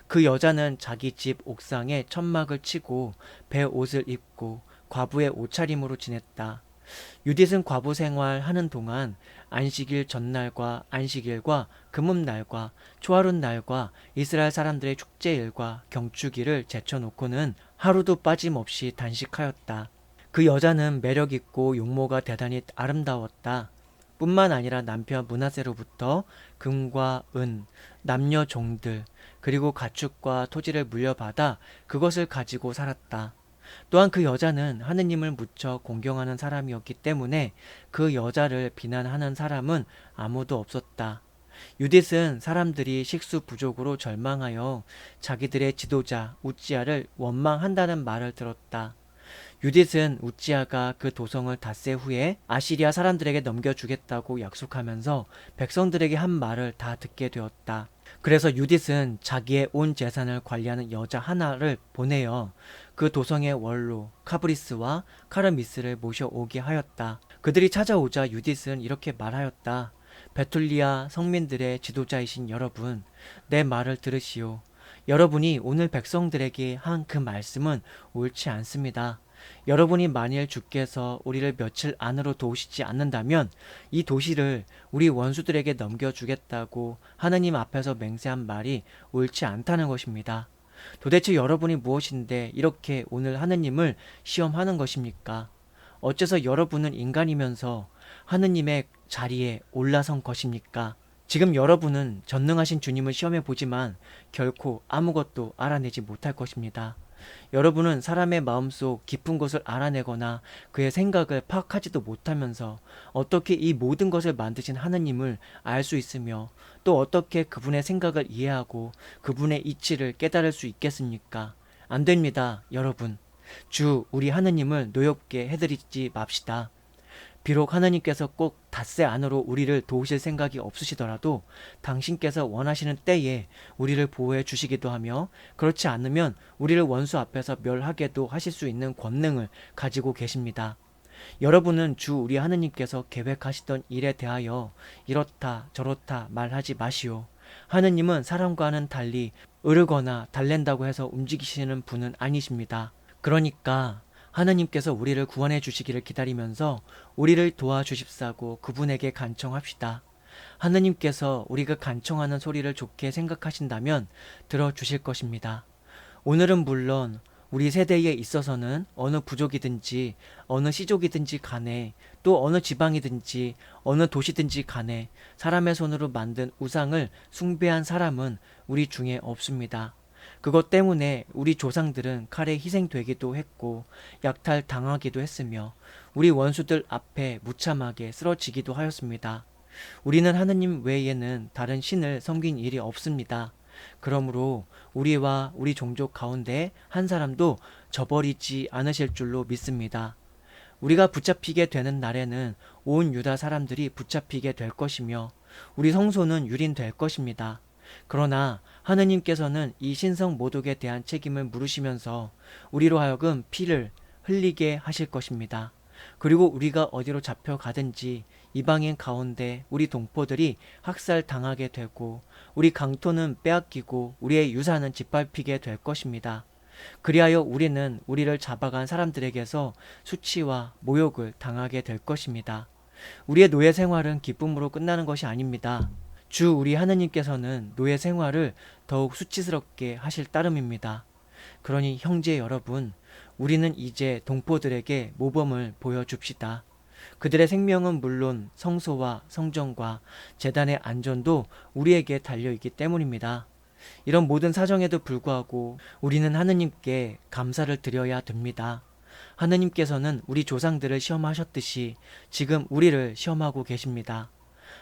그 여자는 자기 집 옥상에 천막을 치고 배 옷을 입고 과부의 옷차림으로 지냈다. 유딧은 과부 생활하는 동안 안식일 전날과 안식일과 금음날과 초하룻날과 이스라엘 사람들의 축제일과 경축일을 제쳐놓고는 하루도 빠짐없이 단식하였다. 그 여자는 매력있고 용모가 대단히 아름다웠다. 뿐만 아니라 남편 므낫세로부터 금과 은, 남녀 종들, 그리고 가축과 토지를 물려받아 그것을 가지고 살았다. 또한 그 여자는 하느님을 무척 공경하는 사람이었기 때문에 그 여자를 비난하는 사람은 아무도 없었다. 유딧은 사람들이 식수 부족으로 절망하여 자기들의 지도자 우찌야를 원망한다는 말을 들었다. 유딧은 우찌야가 그 도성을 닷새 후에 아시리아 사람들에게 넘겨주겠다고 약속하면서 백성들에게 한 말을 다 듣게 되었다. 그래서 유딧은 자기의 온 재산을 관리하는 여자 하나를 보내어 그 도성의 원로 카브리스와 카르미스를 모셔오게 하였다. 그들이 찾아오자 유딧은 이렇게 말하였다. 베툴리아 성민들의 지도자이신 여러분, 내 말을 들으시오. 여러분이 오늘 백성들에게 한 그 말씀은 옳지 않습니다. 여러분이 만일 주께서 우리를 며칠 안으로 도우시지 않는다면 이 도시를 우리 원수들에게 넘겨주겠다고 하느님 앞에서 맹세한 말이 옳지 않다는 것입니다. 도대체 여러분이 무엇인데 이렇게 오늘 하느님을 시험하는 것입니까? 어째서 여러분은 인간이면서 하느님의 자리에 올라선 것입니까? 지금 여러분은 전능하신 주님을 시험해 보지만 결코 아무것도 알아내지 못할 것입니다. 여러분은 사람의 마음속 깊은 것을 알아내거나 그의 생각을 파악하지도 못하면서 어떻게 이 모든 것을 만드신 하느님을 알 수 있으며 또 어떻게 그분의 생각을 이해하고 그분의 이치를 깨달을 수 있겠습니까? 안 됩니다, 여러분. 주 우리 하느님을 노엽게 해드리지 맙시다. 비록 하나님께서 꼭 닷새 안으로 우리를 도우실 생각이 없으시더라도 당신께서 원하시는 때에 우리를 보호해 주시기도 하며 그렇지 않으면 우리를 원수 앞에서 멸하게도 하실 수 있는 권능을 가지고 계십니다. 여러분은 주 우리 하느님께서 계획하시던 일에 대하여 이렇다 저렇다 말하지 마시오. 하느님은 사람과는 달리 으르거나 달랜다고 해서 움직이시는 분은 아니십니다. 그러니까 하느님께서 우리를 구원해 주시기를 기다리면서 우리를 도와주십사고 그분에게 간청합시다. 하느님께서 우리가 간청하는 소리를 좋게 생각하신다면 들어주실 것입니다. 오늘은 물론 우리 세대에 있어서는 어느 부족이든지 어느 시족이든지 간에 또 어느 지방이든지 어느 도시든지 간에 사람의 손으로 만든 우상을 숭배한 사람은 우리 중에 없습니다. 그것 때문에 우리 조상들은 칼에 희생되기도 했고 약탈당하기도 했으며 우리 원수들 앞에 무참하게 쓰러지기도 하였습니다. 우리는 하느님 외에는 다른 신을 섬긴 일이 없습니다. 그러므로 우리와 우리 종족 가운데 한 사람도 저버리지 않으실 줄로 믿습니다. 우리가 붙잡히게 되는 날에는 온 유다 사람들이 붙잡히게 될 것이며 우리 성소는 유린될 것입니다. 그러나 하느님께서는 이 신성 모독에 대한 책임을 물으시면서 우리로 하여금 피를 흘리게 하실 것입니다. 그리고 우리가 어디로 잡혀가든지 이방인 가운데 우리 동포들이 학살당하게 되고 우리 강토는 빼앗기고 우리의 유산은 짓밟히게 될 것입니다. 그리하여 우리는 우리를 잡아간 사람들에게서 수치와 모욕을 당하게 될 것입니다. 우리의 노예 생활은 기쁨으로 끝나는 것이 아닙니다. 주 우리 하느님께서는 노예 생활을 더욱 수치스럽게 하실 따름입니다. 그러니 형제 여러분, 우리는 이제 동포들에게 모범을 보여줍시다. 그들의 생명은 물론 성소와 성전과 제단의 안전도 우리에게 달려있기 때문입니다. 이런 모든 사정에도 불구하고 우리는 하느님께 감사를 드려야 됩니다. 하느님께서는 우리 조상들을 시험하셨듯이 지금 우리를 시험하고 계십니다.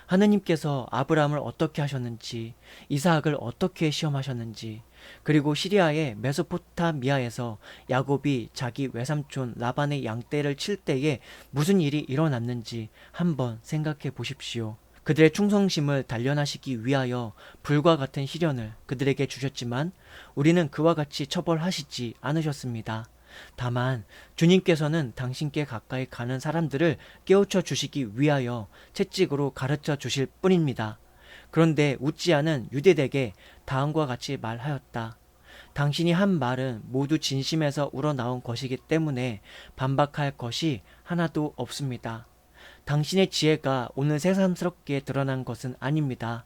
하느님께서 아브라함을 어떻게 하셨는지, 이삭을 어떻게 시험하셨는지, 그리고 시리아의 메소포타미아에서 야곱이 자기 외삼촌 라반의 양떼를 칠 때에 무슨 일이 일어났는지 한번 생각해 보십시오. 그들의 충성심을 단련하시기 위하여 불과 같은 시련을 그들에게 주셨지만 우리는 그와 같이 처벌하시지 않으셨습니다. 다만 주님께서는 당신께 가까이 가는 사람들을 깨우쳐 주시기 위하여 채찍으로 가르쳐 주실 뿐입니다. 그런데 우찌야는 유대에게 다음과 같이 말하였다. 당신이 한 말은 모두 진심에서 우러나온 것이기 때문에 반박할 것이 하나도 없습니다. 당신의 지혜가 오늘 새삼스럽게 드러난 것은 아닙니다.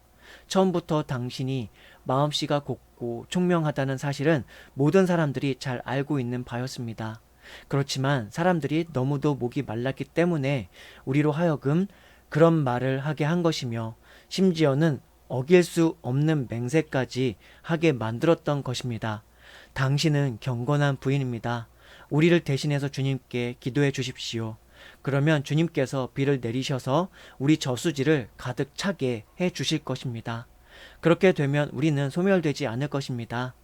처음부터 당신이 마음씨가 곱고 총명하다는 사실은 모든 사람들이 잘 알고 있는 바였습니다. 그렇지만 사람들이 너무도 목이 말랐기 때문에 우리로 하여금 그런 말을 하게 한 것이며 심지어는 어길 수 없는 맹세까지 하게 만들었던 것입니다. 당신은 경건한 부인입니다. 우리를 대신해서 주님께 기도해 주십시오. 그러면 주님께서 비를 내리셔서 우리 저수지를 가득 차게 해 주실 것입니다. 그렇게 되면 우리는 소멸되지 않을 것입니다.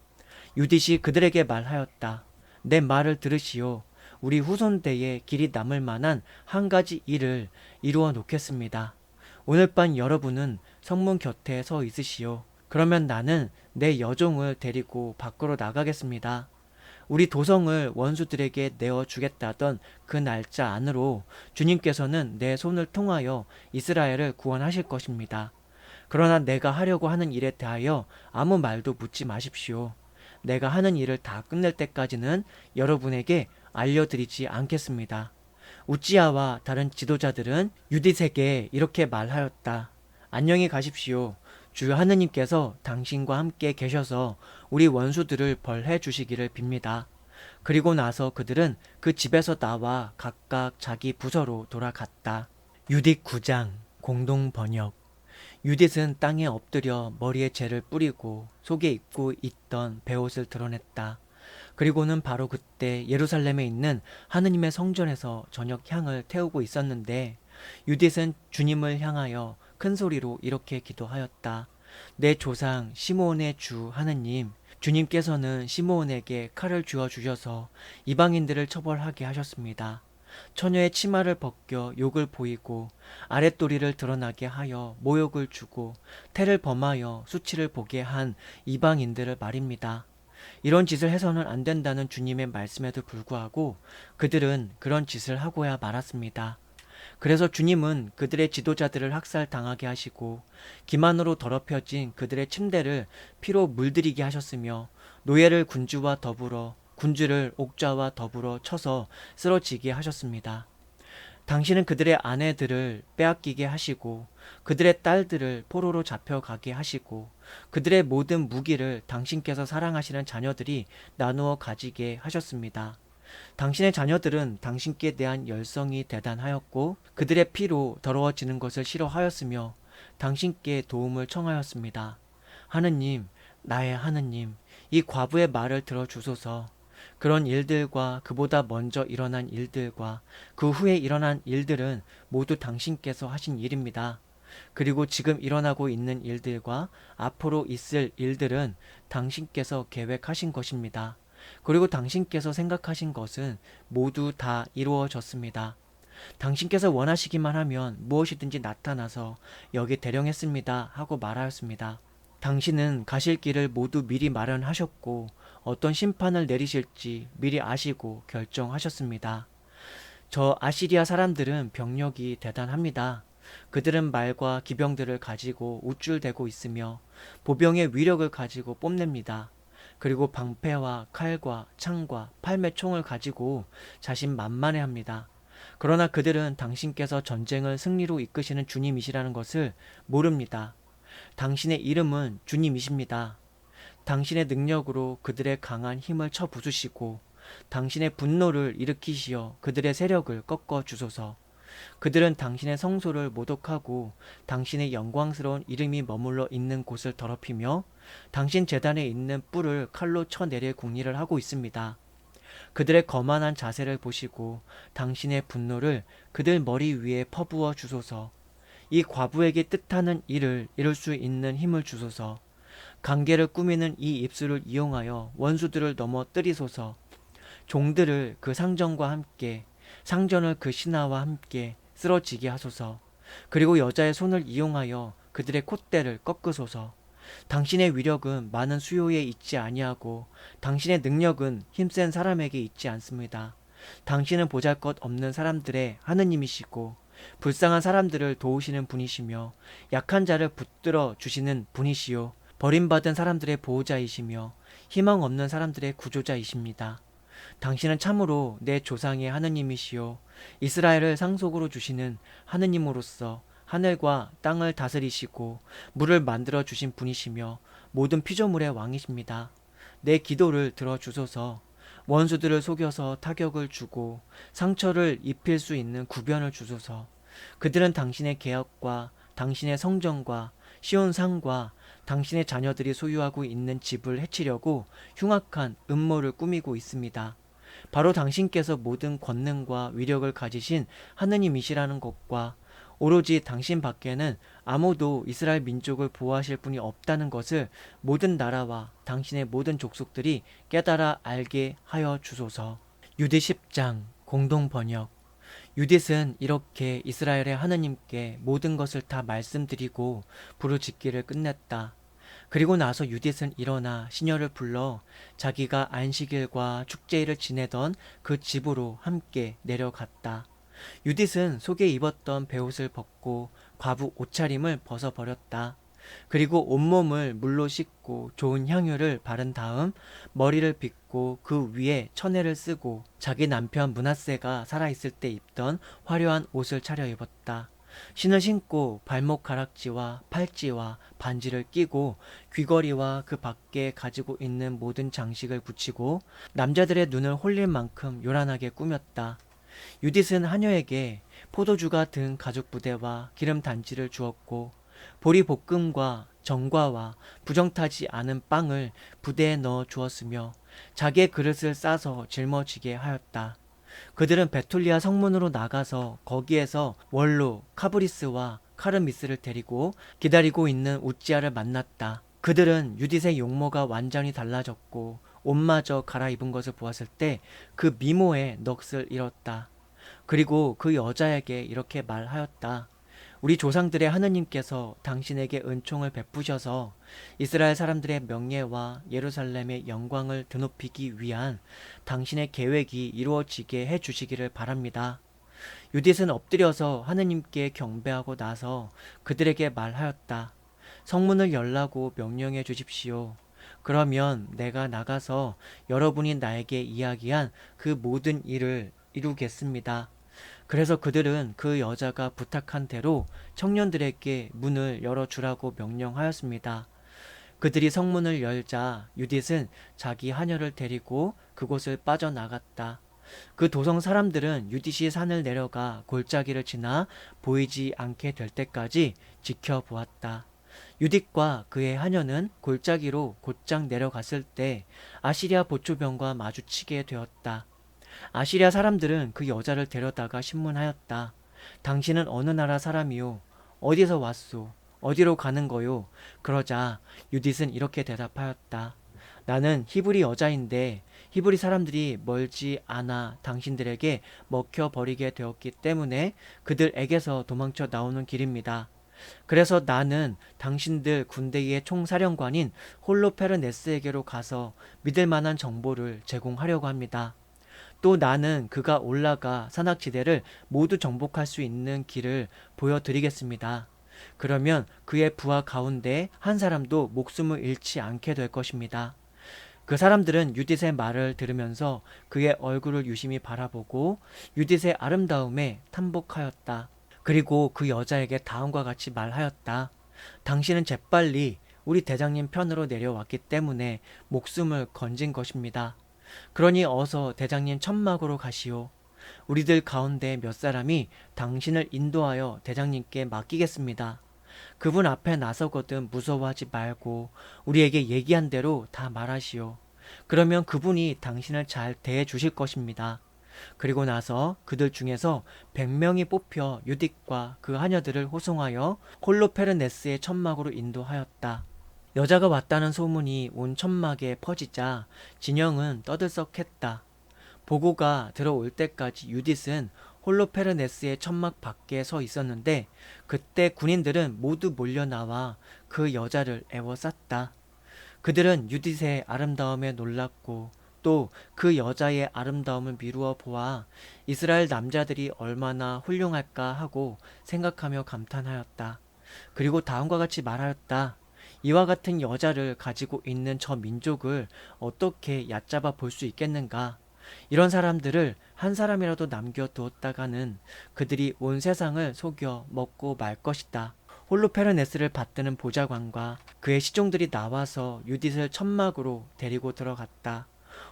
유딧이 그들에게 말하였다. 내 말을 들으시오. 우리 후손대에 길이 남을 만한 한 가지 일을 이루어 놓겠습니다. 오늘 밤 여러분은 성문 곁에 서 있으시오. 그러면 나는 내 여종을 데리고 밖으로 나가겠습니다. 우리 도성을 원수들에게 내어주겠다던 그 날짜 안으로 주님께서는 내 손을 통하여 이스라엘을 구원하실 것입니다. 그러나 내가 하려고 하는 일에 대하여 아무 말도 묻지 마십시오. 내가 하는 일을 다 끝낼 때까지는 여러분에게 알려드리지 않겠습니다. 우찌야와 다른 지도자들은 유딧에게 이렇게 말하였다. 안녕히 가십시오. 주 하느님께서 당신과 함께 계셔서 우리 원수들을 벌해 주시기를 빕니다. 그리고 나서 그들은 그 집에서 나와 각각 자기 부서로 돌아갔다. 유딧 9장 공동 번역. 유딧은 땅에 엎드려 머리에 재를 뿌리고 속에 입고 있던 베옷을 드러냈다. 그리고는 바로 그때 예루살렘에 있는 하느님의 성전에서 저녁 향을 태우고 있었는데 유딧은 주님을 향하여 큰 소리로 이렇게 기도하였다. 내 조상 시므온의 주 하느님, 주님께서는 시므온에게 칼을 쥐어 주셔서 이방인들을 처벌하게 하셨습니다. 처녀의 치마를 벗겨 욕을 보이고 아랫도리를 드러나게 하여 모욕을 주고 태를 범하여 수치를 보게 한 이방인들을 말입니다. 이런 짓을 해서는 안 된다는 주님의 말씀에도 불구하고 그들은 그런 짓을 하고야 말았습니다. 그래서 주님은 그들의 지도자들을 학살당하게 하시고 기만으로 더럽혀진 그들의 침대를 피로 물들이게 하셨으며 노예를 군주를 옥좌와 더불어 쳐서 쓰러지게 하셨습니다. 당신은 그들의 아내들을 빼앗기게 하시고 그들의 딸들을 포로로 잡혀가게 하시고 그들의 모든 무기를 당신께서 사랑하시는 자녀들이 나누어 가지게 하셨습니다. 당신의 자녀들은 당신께 대한 열성이 대단하였고 그들의 피로 더러워지는 것을 싫어하였으며 당신께 도움을 청하였습니다. 하느님, 나의 하느님, 이 과부의 말을 들어주소서. 그런 일들과 그보다 먼저 일어난 일들과 그 후에 일어난 일들은 모두 당신께서 하신 일입니다. 그리고 지금 일어나고 있는 일들과 앞으로 있을 일들은 당신께서 계획하신 것입니다. 그리고 당신께서 생각하신 것은 모두 다 이루어졌습니다. 당신께서 원하시기만 하면 무엇이든지 나타나서 여기 대령했습니다 하고 말하였습니다. 당신은 가실 길을 모두 미리 마련하셨고 어떤 심판을 내리실지 미리 아시고 결정하셨습니다. 저 아시리아 사람들은 병력이 대단합니다. 그들은 말과 기병들을 가지고 우쭐대고 있으며 보병의 위력을 가지고 뽐냅니다. 그리고 방패와 칼과 창과 팔매총을 가지고 자신만만해합니다. 그러나 그들은 당신께서 전쟁을 승리로 이끄시는 주님이시라는 것을 모릅니다. 당신의 이름은 주님이십니다. 당신의 능력으로 그들의 강한 힘을 쳐부수시고 당신의 분노를 일으키시어 그들의 세력을 꺾어 주소서. 그들은 당신의 성소를 모독하고 당신의 영광스러운 이름이 머물러 있는 곳을 더럽히며 당신 제단에 있는 뿔을 칼로 쳐내릴 궁리를 하고 있습니다. 그들의 거만한 자세를 보시고 당신의 분노를 그들 머리 위에 퍼부어 주소서. 이 과부에게 뜻하는 일을 이룰 수 있는 힘을 주소서. 관계를 꾸미는 이 입술을 이용하여 원수들을 넘어뜨리소서. 종들을 그 상전과 함께, 상전을 그 신하와 함께 쓰러지게 하소서. 그리고 여자의 손을 이용하여 그들의 콧대를 꺾으소서. 당신의 위력은 많은 수요에 있지 아니하고 당신의 능력은 힘센 사람에게 있지 않습니다. 당신은 보잘것없는 사람들의 하느님이시고 불쌍한 사람들을 도우시는 분이시며 약한 자를 붙들어 주시는 분이시요 버림받은 사람들의 보호자이시며 희망 없는 사람들의 구조자이십니다. 당신은 참으로 내 조상의 하느님이시요 이스라엘을 상속으로 주시는 하느님으로서 하늘과 땅을 다스리시고 물을 만들어 주신 분이시며 모든 피조물의 왕이십니다. 내 기도를 들어주소서. 원수들을 속여서 타격을 주고 상처를 입힐 수 있는 구변을 주소서. 그들은 당신의 계약과 당신의 성전과 시온산과 당신의 자녀들이 소유하고 있는 집을 해치려고 흉악한 음모를 꾸미고 있습니다. 바로 당신께서 모든 권능과 위력을 가지신 하느님이시라는 것과 오로지 당신 밖에는 아무도 이스라엘 민족을 보호하실 분이 없다는 것을 모든 나라와 당신의 모든 족속들이 깨달아 알게 하여 주소서. 유디 10장 공동 번역. 유딧은 이렇게 이스라엘의 하느님께 모든 것을 다 말씀드리고 부르짖기를 끝냈다. 그리고 나서 유딧은 일어나 시녀를 불러 자기가 안식일과 축제일을 지내던 그 집으로 함께 내려갔다. 유딧은 속에 입었던 베옷을 벗고 과부 옷차림을 벗어버렸다. 그리고 온몸을 물로 씻고 좋은 향유를 바른 다음 머리를 빗고 그 위에 천회를 쓰고 자기 남편 므낫세가 살아있을 때 입던 화려한 옷을 차려입었다. 신을 신고 발목 가락지와 팔찌와 반지를 끼고 귀걸이와 그 밖에 가지고 있는 모든 장식을 붙이고 남자들의 눈을 홀릴 만큼 요란하게 꾸몄다. 유딧은 하녀에게 포도주가 든 가죽 부대와 기름 단지를 주었고 보리 볶음과 정과와 부정타지 않은 빵을 부대에 넣어 주었으며 자기의 그릇을 싸서 짊어지게 하였다. 그들은 베툴리아 성문으로 나가서 거기에서 원로 카브리스와 카르미스를 데리고 기다리고 있는 우찌아를 만났다. 그들은 유딧의 용모가 완전히 달라졌고 옷마저 갈아입은 것을 보았을 때 그 미모의 넋을 잃었다. 그리고 그 여자에게 이렇게 말하였다. 우리 조상들의 하느님께서 당신에게 은총을 베푸셔서 이스라엘 사람들의 명예와 예루살렘의 영광을 드높이기 위한 당신의 계획이 이루어지게 해주시기를 바랍니다. 유딧은 엎드려서 하느님께 경배하고 나서 그들에게 말하였다. 성문을 열라고 명령해 주십시오. 그러면 내가 나가서 여러분이 나에게 이야기한 그 모든 일을 이루겠습니다. 그래서 그들은 그 여자가 부탁한 대로 청년들에게 문을 열어주라고 명령하였습니다. 그들이 성문을 열자 유딧은 자기 하녀를 데리고 그곳을 빠져나갔다. 그 도성 사람들은 유딧이 산을 내려가 골짜기를 지나 보이지 않게 될 때까지 지켜보았다. 유딧과 그의 하녀는 골짜기로 곧장 내려갔을 때 아시리아 보초병과 마주치게 되었다. 아시리아 사람들은 그 여자를 데려다가 신문하였다. 당신은 어느 나라 사람이요? 어디서 왔소? 어디로 가는 거요? 그러자 유딧은 이렇게 대답하였다. 나는 히브리 여자인데 히브리 사람들이 멀지 않아 당신들에게 먹혀버리게 되었기 때문에 그들에게서 도망쳐 나오는 길입니다. 그래서 나는 당신들 군대의 총사령관인 홀로페르네스에게로 가서 믿을 만한 정보를 제공하려고 합니다. 또 나는 그가 올라가 산악지대를 모두 정복할 수 있는 길을 보여드리겠습니다. 그러면 그의 부하 가운데 한 사람도 목숨을 잃지 않게 될 것입니다. 그 사람들은 유딧의 말을 들으면서 그의 얼굴을 유심히 바라보고 유딧의 아름다움에 탐복하였다. 그리고 그 여자에게 다음과 같이 말하였다. 당신은 재빨리 우리 대장님 편으로 내려왔기 때문에 목숨을 건진 것입니다. 그러니 어서 대장님 천막으로 가시오. 우리들 가운데 몇 사람이 당신을 인도하여 대장님께 맡기겠습니다. 그분 앞에 나서거든 무서워하지 말고 우리에게 얘기한 대로 다 말하시오. 그러면 그분이 당신을 잘 대해 주실 것입니다. 그리고 나서 그들 중에서 100명이 뽑혀 유딕과 그 하녀들을 호송하여 홀로페르네스의 천막으로 인도하였다. 여자가 왔다는 소문이 온 천막에 퍼지자 진영은 떠들썩했다. 보고가 들어올 때까지 유딧은 홀로페르네스의 천막 밖에 서 있었는데 그때 군인들은 모두 몰려나와 그 여자를 애워쌌다. 그들은 유딧의 아름다움에 놀랐고 또 그 여자의 아름다움을 미루어 보아 이스라엘 남자들이 얼마나 훌륭할까 하고 생각하며 감탄하였다. 그리고 다음과 같이 말하였다. 이와 같은 여자를 가지고 있는 저 민족을 어떻게 얕잡아 볼 수 있겠는가? 이런 사람들을 한 사람이라도 남겨두었다가는 그들이 온 세상을 속여 먹고 말 것이다. 홀로페르네스를 받드는 보좌관과 그의 시종들이 나와서 유딧을 천막으로 데리고 들어갔다.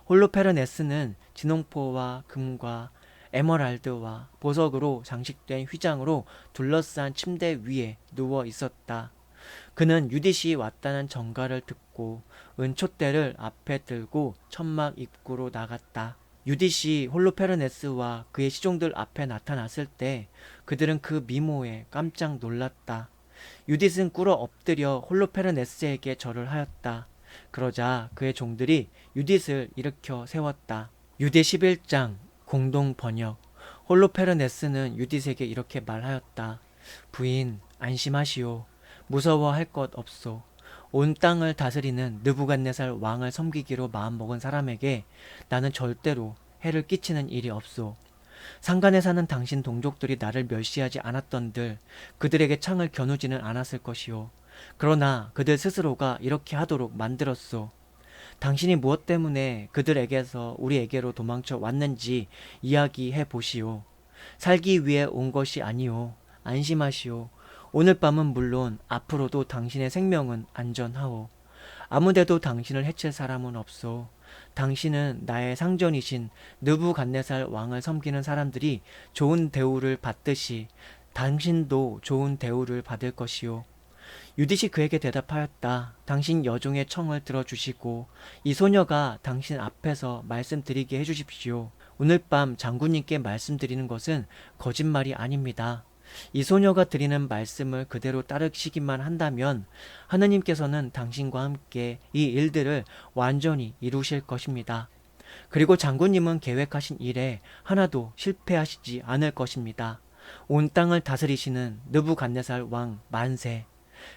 홀로페르네스는 진홍포와 금과 에메랄드와 보석으로 장식된 휘장으로 둘러싼 침대 위에 누워 있었다. 그는 유딧이 왔다는 전가를 듣고 은촛대를 앞에 들고 천막 입구로 나갔다. 유딧이 홀로페르네스와 그의 시종들 앞에 나타났을 때 그들은 그 미모에 깜짝 놀랐다. 유딧은 꿇어 엎드려 홀로페르네스에게 절을 하였다. 그러자 그의 종들이 유딧을 일으켜 세웠다. 유대 11장 공동 번역. 홀로페르네스는 유딧에게 이렇게 말하였다. 부인, 안심하시오. 무서워할 것 없소. 온 땅을 다스리는 느부갓네살 왕을 섬기기로 마음먹은 사람에게 나는 절대로 해를 끼치는 일이 없소. 상간에 사는 당신 동족들이 나를 멸시하지 않았던들 그들에게 창을 겨누지는 않았을 것이오. 그러나 그들 스스로가 이렇게 하도록 만들었소. 당신이 무엇 때문에 그들에게서 우리에게로 도망쳐 왔는지 이야기해 보시오. 살기 위해 온 것이 아니오. 안심하시오. 오늘 밤은 물론 앞으로도 당신의 생명은 안전하오. 아무데도 당신을 해칠 사람은 없소. 당신은 나의 상전이신 느부갓네살 왕을 섬기는 사람들이 좋은 대우를 받듯이 당신도 좋은 대우를 받을 것이오. 유딧이 그에게 대답하였다. 당신 여종의 청을 들어주시고 이 소녀가 당신 앞에서 말씀드리게 해주십시오. 오늘 밤 장군님께 말씀드리는 것은 거짓말이 아닙니다. 이 소녀가 드리는 말씀을 그대로 따르시기만 한다면 하느님께서는 당신과 함께 이 일들을 완전히 이루실 것입니다. 그리고 장군님은 계획하신 일에 하나도 실패하시지 않을 것입니다. 온 땅을 다스리시는 느부갓네살 왕 만세.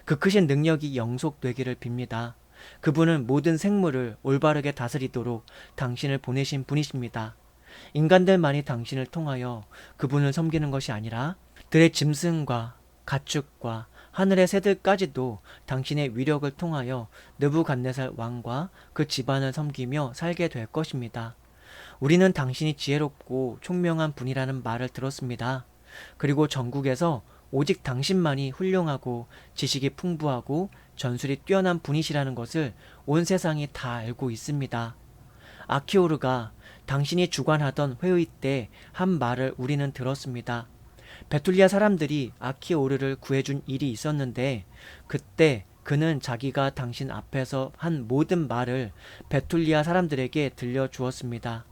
그 크신 능력이 영속되기를 빕니다. 그분은 모든 생물을 올바르게 다스리도록 당신을 보내신 분이십니다. 인간들만이 당신을 통하여 그분을 섬기는 것이 아니라 들의 짐승과 가축과 하늘의 새들까지도 당신의 위력을 통하여 느부갓네살 왕과 그 집안을 섬기며 살게 될 것입니다. 우리는 당신이 지혜롭고 총명한 분이라는 말을 들었습니다. 그리고 전국에서 오직 당신만이 훌륭하고 지식이 풍부하고 전술이 뛰어난 분이시라는 것을 온 세상이 다 알고 있습니다. 아키오르가 당신이 주관하던 회의 때 한 말을 우리는 들었습니다. 베툴리아 사람들이 아키오르를 구해준 일이 있었는데 그때 그는 자기가 당신 앞에서 한 모든 말을 베툴리아 사람들에게 들려주었습니다.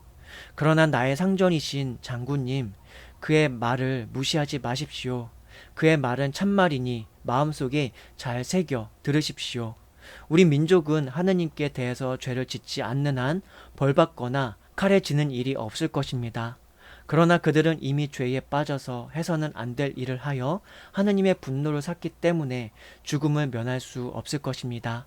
그러나 나의 상전이신 장군님, 그의 말을 무시하지 마십시오. 그의 말은 참말이니 마음속에 잘 새겨 들으십시오. 우리 민족은 하느님께 대해서 죄를 짓지 않는 한 벌받거나 칼에 지는 일이 없을 것입니다. 그러나 그들은 이미 죄에 빠져서 해서는 안 될 일을 하여 하느님의 분노를 샀기 때문에 죽음을 면할 수 없을 것입니다.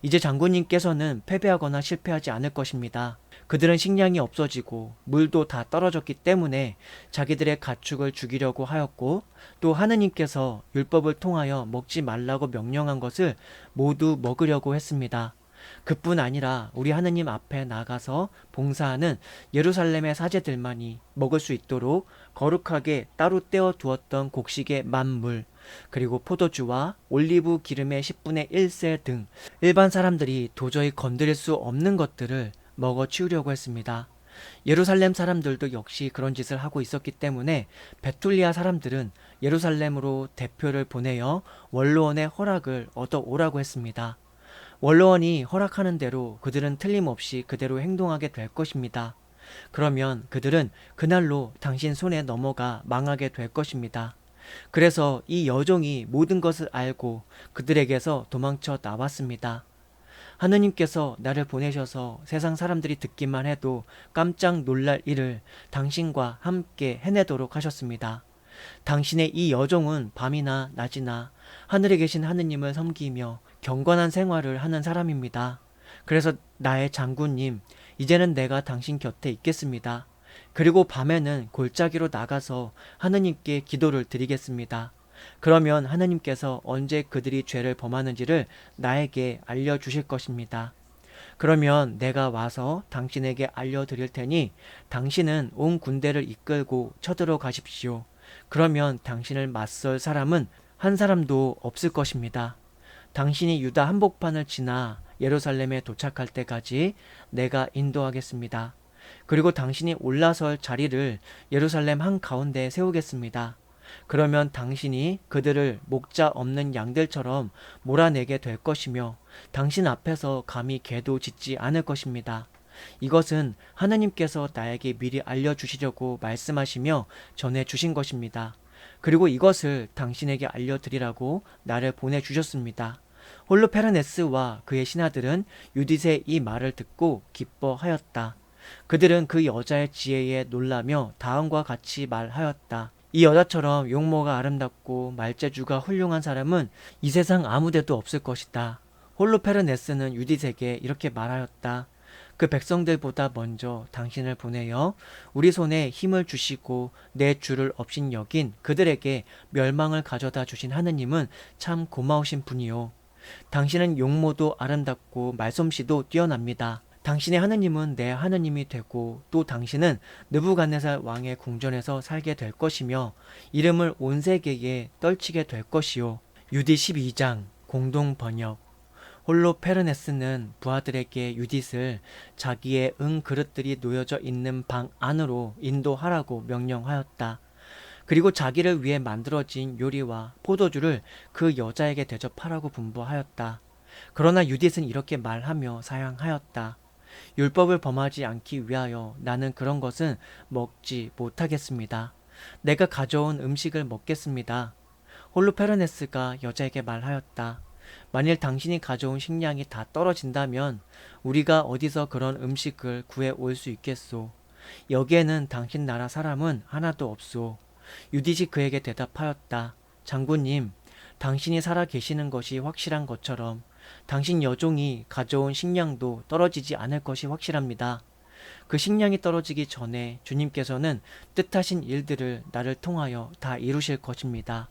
이제 장군님께서는 패배하거나 실패하지 않을 것입니다. 그들은 식량이 없어지고 물도 다 떨어졌기 때문에 자기들의 가축을 죽이려고 하였고 또 하느님께서 율법을 통하여 먹지 말라고 명령한 것을 모두 먹으려고 했습니다. 그뿐 아니라 우리 하느님 앞에 나가서 봉사하는 예루살렘의 사제들만이 먹을 수 있도록 거룩하게 따로 떼어 두었던 곡식의 만물, 그리고 포도주와 올리브 기름의 10분의 1세 등 일반 사람들이 도저히 건드릴 수 없는 것들을 먹어 치우려고 했습니다. 예루살렘 사람들도 역시 그런 짓을 하고 있었기 때문에 베툴리아 사람들은 예루살렘으로 대표를 보내어 원로원의 허락을 얻어 오라고 했습니다. 원로원이 허락하는 대로 그들은 틀림없이 그대로 행동하게 될 것입니다. 그러면 그들은 그날로 당신 손에 넘어가 망하게 될 것입니다. 그래서 이 여종이 모든 것을 알고 그들에게서 도망쳐 나왔습니다. 하느님께서 나를 보내셔서 세상 사람들이 듣기만 해도 깜짝 놀랄 일을 당신과 함께 해내도록 하셨습니다. 당신의 이 여종은 밤이나 낮이나 하늘에 계신 하느님을 섬기며 경건한 생활을 하는 사람입니다. 그래서 나의 장군님, 이제는 내가 당신 곁에 있겠습니다. 그리고 밤에는 골짜기로 나가서 하느님께 기도를 드리겠습니다. 그러면 하느님께서 언제 그들이 죄를 범하는지를 나에게 알려주실 것입니다. 그러면 내가 와서 당신에게 알려드릴 테니 당신은 온 군대를 이끌고 쳐들어가십시오. 그러면 당신을 맞설 사람은 한 사람도 없을 것입니다. 당신이 유다 한복판을 지나 예루살렘에 도착할 때까지 내가 인도하겠습니다. 그리고 당신이 올라설 자리를 예루살렘 한가운데에 세우겠습니다. 그러면 당신이 그들을 목자 없는 양들처럼 몰아내게 될 것이며 당신 앞에서 감히 개도 짖지 않을 것입니다. 이것은 하나님께서 나에게 미리 알려주시려고 말씀하시며 전해주신 것입니다. 그리고 이것을 당신에게 알려드리라고 나를 보내주셨습니다. 홀로페르네스와 그의 신하들은 유딧의 이 말을 듣고 기뻐하였다. 그들은 그 여자의 지혜에 놀라며 다음과 같이 말하였다. 이 여자처럼 용모가 아름답고 말재주가 훌륭한 사람은 이 세상 아무데도 없을 것이다. 홀로페르네스는 유딧에게 이렇게 말하였다. 그 백성들보다 먼저 당신을 보내어 우리 손에 힘을 주시고 내 주를 업신 여긴 그들에게 멸망을 가져다 주신 하느님은 참 고마우신 분이요. 당신은 용모도 아름답고 말솜씨도 뛰어납니다. 당신의 하느님은 내 하느님이 되고 또 당신은 느부갓네살 왕의 궁전에서 살게 될 것이며 이름을 온 세계에 떨치게 될 것이요. 유디 12장 공동 번역. 홀로페르네스는 부하들에게 유딧을 자기의 그릇들이 놓여져 있는 방 안으로 인도하라고 명령하였다. 그리고 자기를 위해 만들어진 요리와 포도주를 그 여자에게 대접하라고 분부하였다. 그러나 유딧은 이렇게 말하며 사양하였다. 율법을 범하지 않기 위하여 나는 그런 것은 먹지 못하겠습니다. 내가 가져온 음식을 먹겠습니다. 홀로페르네스가 여자에게 말하였다. 만일 당신이 가져온 식량이 다 떨어진다면 우리가 어디서 그런 음식을 구해 올 수 있겠소? 여기에는 당신 나라 사람은 하나도 없소. 유딧이 그에게 대답하였다. 장군님, 당신이 살아 계시는 것이 확실한 것처럼 당신 여종이 가져온 식량도 떨어지지 않을 것이 확실합니다. 그 식량이 떨어지기 전에 주님께서는 뜻하신 일들을 나를 통하여 다 이루실 것입니다.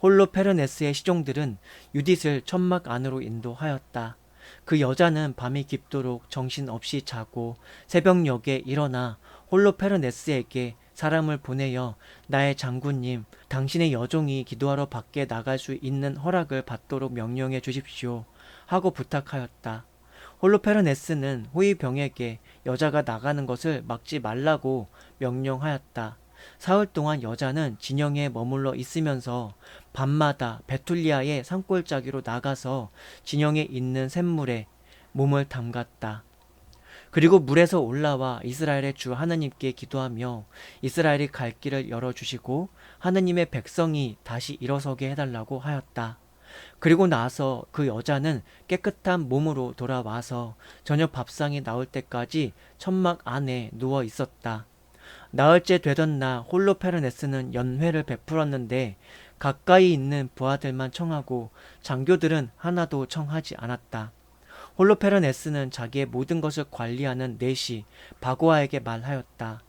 홀로페르네스의 시종들은 유딧을 천막 안으로 인도하였다. 그 여자는 밤이 깊도록 정신없이 자고 새벽녘에 일어나 홀로페르네스에게 사람을 보내어 나의 장군님, 당신의 여종이 기도하러 밖에 나갈 수 있는 허락을 받도록 명령해 주십시오. 하고 부탁하였다. 홀로페르네스는 호위병에게 여자가 나가는 것을 막지 말라고 명령하였다. 사흘 동안 여자는 진영에 머물러 있으면서 밤마다 베툴리아의 산골짜기로 나가서 진영에 있는 샘물에 몸을 담갔다. 그리고 물에서 올라와 이스라엘의 주 하느님께 기도하며 이스라엘이 갈 길을 열어주시고 하느님의 백성이 다시 일어서게 해달라고 하였다. 그리고 나서 그 여자는 깨끗한 몸으로 돌아와서 저녁 밥상이 나올 때까지 천막 안에 누워 있었다. 나흘째 되던 날 홀로페르네스는 연회를 베풀었는데 가까이 있는 부하들만 청하고 장교들은 하나도 청하지 않았다. 홀로페르네스는 자기의 모든 것을 관리하는 내시 바고아에게 말하였다.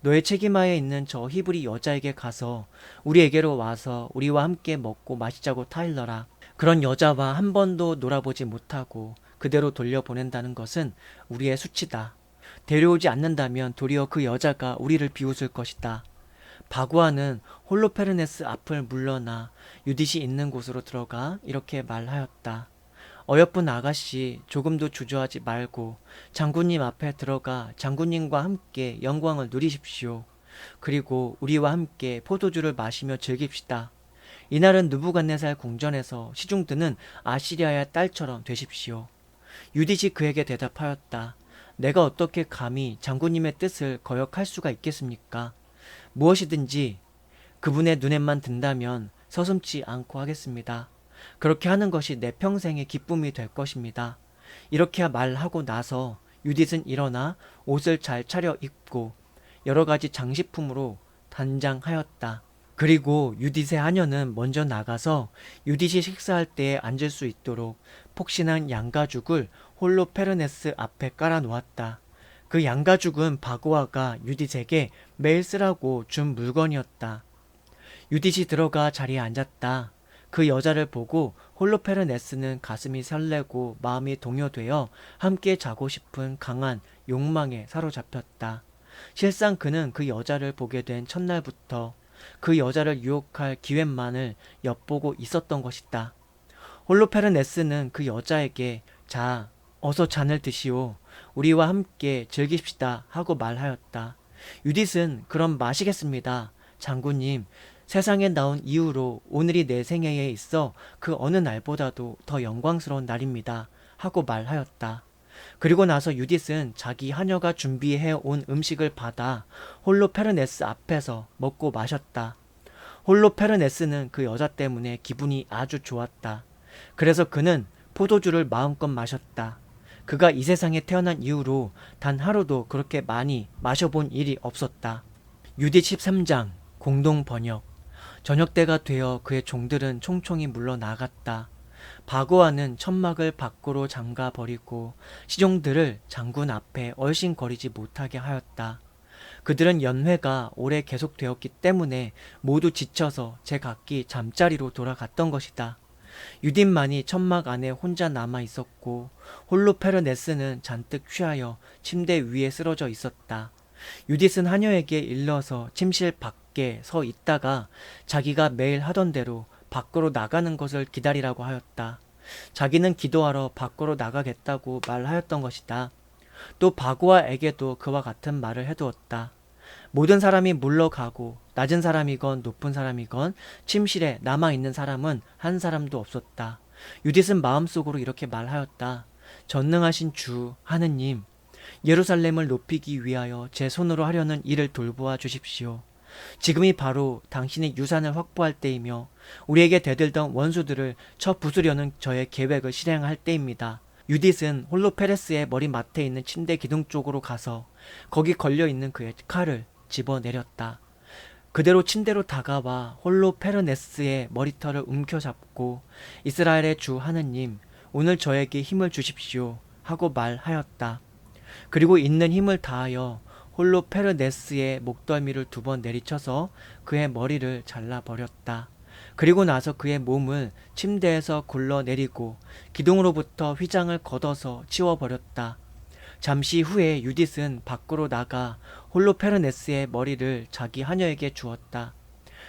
너의 책임하에 있는 저 히브리 여자에게 가서 우리에게로 와서 우리와 함께 먹고 마시자고 타일러라. 그런 여자와 한 번도 놀아보지 못하고 그대로 돌려보낸다는 것은 우리의 수치다. 데려오지 않는다면 도리어 그 여자가 우리를 비웃을 것이다. 바구아는 홀로페르네스 앞을 물러나 유딧이 있는 곳으로 들어가 이렇게 말하였다. 어여쁜 아가씨, 조금도 주저하지 말고 장군님 앞에 들어가 장군님과 함께 영광을 누리십시오. 그리고 우리와 함께 포도주를 마시며 즐깁시다. 이날은 느부갓네살 궁전에서 시중 드는 아시리아의 딸처럼 되십시오. 유딧이 그에게 대답하였다. 내가 어떻게 감히 장군님의 뜻을 거역할 수가 있겠습니까? 무엇이든지 그분의 눈에만 든다면 서슴지 않고 하겠습니다. 그렇게 하는 것이 내 평생의 기쁨이 될 것입니다. 이렇게 말하고 나서 유딧은 일어나 옷을 잘 차려 입고 여러 가지 장식품으로 단장하였다. 그리고 유딧의 하녀는 먼저 나가서 유딧이 식사할 때에 앉을 수 있도록 폭신한 양가죽을 홀로페르네스 앞에 깔아 놓았다. 그 양가죽은 바고아가 유딧에게 매일 쓰라고 준 물건이었다. 유딧이 들어가 자리에 앉았다. 그 여자를 보고 홀로페르네스는 가슴이 설레고 마음이 동요되어 함께 자고 싶은 강한 욕망에 사로잡혔다. 실상 그는 그 여자를 보게 된 첫날부터 그 여자를 유혹할 기회만을 엿보고 있었던 것이다. 홀로페르네스는 그 여자에게 자, 어서 잔을 드시오. 우리와 함께 즐깁시다 하고 말하였다. 유딧은 그럼 마시겠습니다. 장군님, 세상에 나온 이후로 오늘이 내 생애에 있어 그 어느 날보다도 더 영광스러운 날입니다. 하고 말하였다. 그리고 나서 유딧은 자기 하녀가 준비해 온 음식을 받아 홀로페르네스 앞에서 먹고 마셨다. 홀로페르네스는 그 여자 때문에 기분이 아주 좋았다. 그래서 그는 포도주를 마음껏 마셨다. 그가 이 세상에 태어난 이후로 단 하루도 그렇게 많이 마셔본 일이 없었다. 유딧 13장 공동 번역. 저녁 때가 되어 그의 종들은 총총히 물러나갔다. 바고아는 천막을 밖으로 잠가 버리고 시종들을 장군 앞에 얼씬거리지 못하게 하였다. 그들은 연회가 오래 계속되었기 때문에 모두 지쳐서 제각기 잠자리로 돌아갔던 것이다. 유딧만이 천막 안에 혼자 남아 있었고 홀로페르네스는 잔뜩 취하여 침대 위에 쓰러져 있었다. 유딧은 하녀에게 일러서 침실 밖에 서 있다가 자기가 매일 하던 대로 밖으로 나가는 것을 기다리라고 하였다. 자기는 기도하러 밖으로 나가겠다고 말하였던 것이다. 또 바고아에게도 그와 같은 말을 해두었다. 모든 사람이 물러가고 낮은 사람이건 높은 사람이건 침실에 남아있는 사람은 한 사람도 없었다. 유딧은 마음속으로 이렇게 말하였다. 전능하신 주 하느님, 예루살렘을 높이기 위하여 제 손으로 하려는 일을 돌보아 주십시오. 지금이 바로 당신의 유산을 확보할 때이며 우리에게 대들던 원수들을 쳐 부수려는 저의 계획을 실행할 때입니다. 유딧은 홀로페르네스의 머리맡에 있는 침대 기둥 쪽으로 가서 거기 걸려있는 그의 칼을 집어내렸다. 그대로 침대로 다가와 홀로페르네스의 머리털을 움켜잡고 이스라엘의 주 하느님, 오늘 저에게 힘을 주십시오 하고 말하였다. 그리고 있는 힘을 다하여 홀로페르네스의 목덜미를 2번 내리쳐서 그의 머리를 잘라버렸다. 그리고 나서 그의 몸을 침대에서 굴러내리고 기둥으로부터 휘장을 걷어서 치워버렸다. 잠시 후에 유딧은 밖으로 나가 홀로페르네스의 머리를 자기 하녀에게 주었다.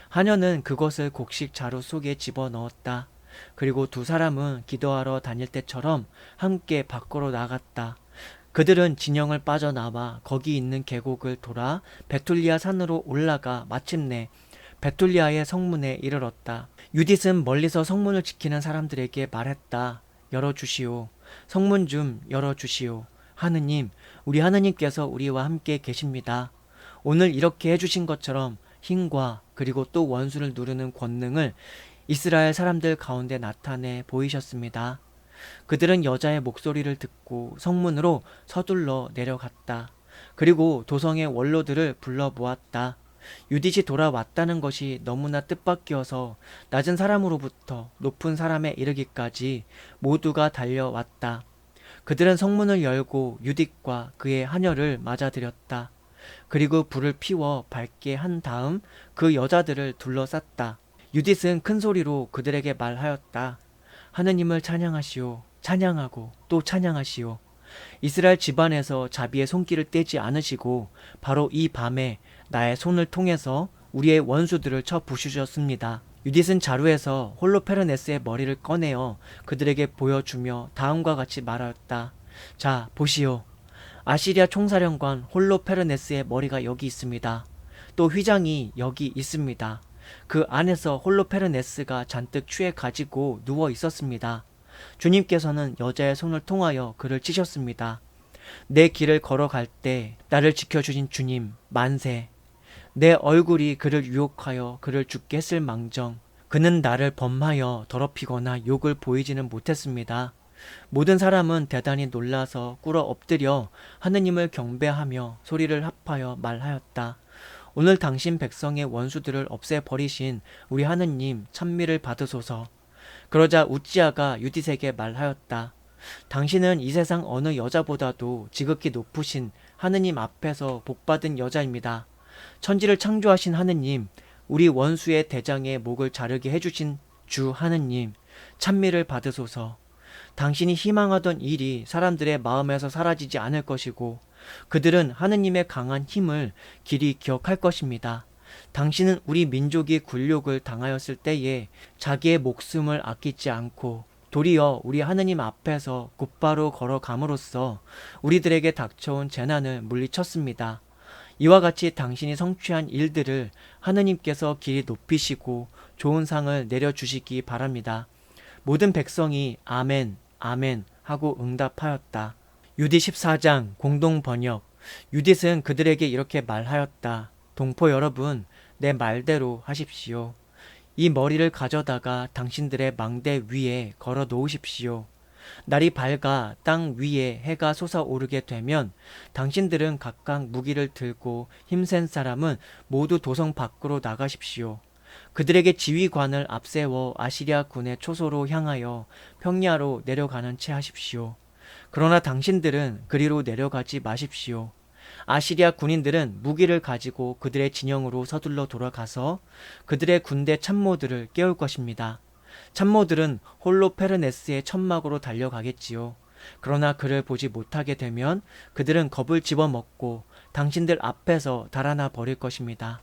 하녀는 그것을 곡식 자루 속에 집어넣었다. 그리고 두 사람은 기도하러 다닐 때처럼 함께 밖으로 나갔다. 그들은 진영을 빠져나와 거기 있는 계곡을 돌아 베툴리아 산으로 올라가 마침내 베툴리아의 성문에 이르렀다. 유딧은 멀리서 성문을 지키는 사람들에게 말했다. 열어주시오. 성문 좀 열어주시오. 하느님, 우리 하느님께서 우리와 함께 계십니다. 오늘 이렇게 해주신 것처럼 힘과 그리고 또 원수를 누르는 권능을 이스라엘 사람들 가운데 나타내 보이셨습니다. 그들은 여자의 목소리를 듣고 성문으로 서둘러 내려갔다. 그리고 도성의 원로들을 불러모았다. 유딧이 돌아왔다는 것이 너무나 뜻밖이어서 낮은 사람으로부터 높은 사람에 이르기까지 모두가 달려왔다. 그들은 성문을 열고 유딧과 그의 하녀를 맞아들였다. 그리고 불을 피워 밝게 한 다음 그 여자들을 둘러쌌다. 유딧은 큰 소리로 그들에게 말하였다. 하느님을 찬양하시오. 찬양하고 또 찬양하시오. 이스라엘 집안에서 자비의 손길을 떼지 않으시고 바로 이 밤에 나의 손을 통해서 우리의 원수들을 쳐 부수셨습니다. 유딧은 자루에서 홀로페르네스의 머리를 꺼내어 그들에게 보여주며 다음과 같이 말하였다. 자, 보시오. 아시리아 총사령관 홀로페르네스의 머리가 여기 있습니다. 또 휘장이 여기 있습니다. 그 안에서 홀로페르네스가 잔뜩 취해 가지고 누워 있었습니다. 주님께서는 여자의 손을 통하여 그를 치셨습니다. 내 길을 걸어갈 때 나를 지켜주신 주님 만세. 내 얼굴이 그를 유혹하여 그를 죽게 했을 망정 그는 나를 범하여 더럽히거나 욕을 보이지는 못했습니다. 모든 사람은 대단히 놀라서 꿇어 엎드려 하느님을 경배하며 소리를 합하여 말하였다. 오늘 당신 백성의 원수들을 없애버리신 우리 하느님 찬미를 받으소서. 그러자 우찌야가 유디색에 말하였다. 당신은 이 세상 어느 여자보다도 지극히 높으신 하느님 앞에서 복받은 여자입니다. 천지를 창조하신 하느님, 우리 원수의 대장의 목을 자르게 해주신 주 하느님, 찬미를 받으소서. 당신이 희망하던 일이 사람들의 마음에서 사라지지 않을 것이고 그들은 하느님의 강한 힘을 길이 기억할 것입니다. 당신은 우리 민족이 굴욕을 당하였을 때에 자기의 목숨을 아끼지 않고 도리어 우리 하느님 앞에서 곧바로 걸어감으로써 우리들에게 닥쳐온 재난을 물리쳤습니다. 이와 같이 당신이 성취한 일들을 하느님께서 길이 높이시고 좋은 상을 내려주시기 바랍니다. 모든 백성이 아멘, 아멘 하고 응답하였다. 유딧 14장 공동 번역. 유딧은 그들에게 이렇게 말하였다. 동포 여러분, 내 말대로 하십시오. 이 머리를 가져다가 당신들의 망대 위에 걸어 놓으십시오. 날이 밝아 땅 위에 해가 솟아오르게 되면 당신들은 각각 무기를 들고 힘센 사람은 모두 도성 밖으로 나가십시오. 그들에게 지휘관을 앞세워 아시리아 군의 초소로 향하여 평야로 내려가는 채 하십시오. 그러나 당신들은 그리로 내려가지 마십시오. 아시리아 군인들은 무기를 가지고 그들의 진영으로 서둘러 돌아가서 그들의 군대 참모들을 깨울 것입니다. 참모들은 홀로페르네스의 천막으로 달려가겠지요. 그러나 그를 보지 못하게 되면 그들은 겁을 집어먹고 당신들 앞에서 달아나 버릴 것입니다.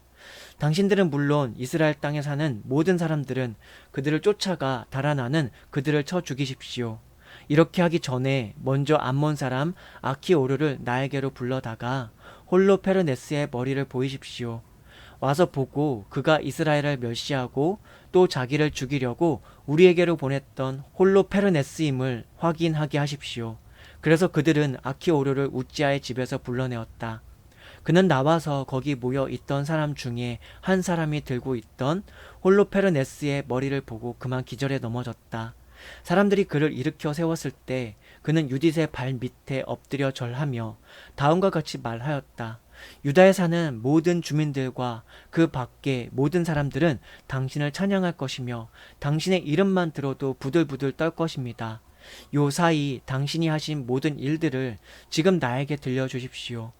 당신들은 물론 이스라엘 땅에 사는 모든 사람들은 그들을 쫓아가 달아나는 그들을 쳐 죽이십시오. 이렇게 하기 전에 먼저 암몬 사람 아키오르를 나에게로 불러다가 홀로페르네스의 머리를 보이십시오. 와서 보고 그가 이스라엘을 멸시하고 또 자기를 죽이려고 우리에게로 보냈던 홀로페르네스임을 확인하게 하십시오. 그래서 그들은 아키오르를 우찌아의 집에서 불러내었다. 그는 나와서 거기 모여 있던 사람 중에 한 사람이 들고 있던 홀로페르네스의 머리를 보고 그만 기절해 넘어졌다. 사람들이 그를 일으켜 세웠을 때 그는 유딧의 발 밑에 엎드려 절하며 다음과 같이 말하였다. 유다에 사는 모든 주민들과 그 밖의 모든 사람들은 당신을 찬양할 것이며 당신의 이름만 들어도 부들부들 떨 것입니다. 요 사이 당신이 하신 모든 일들을 지금 나에게 들려주십시오.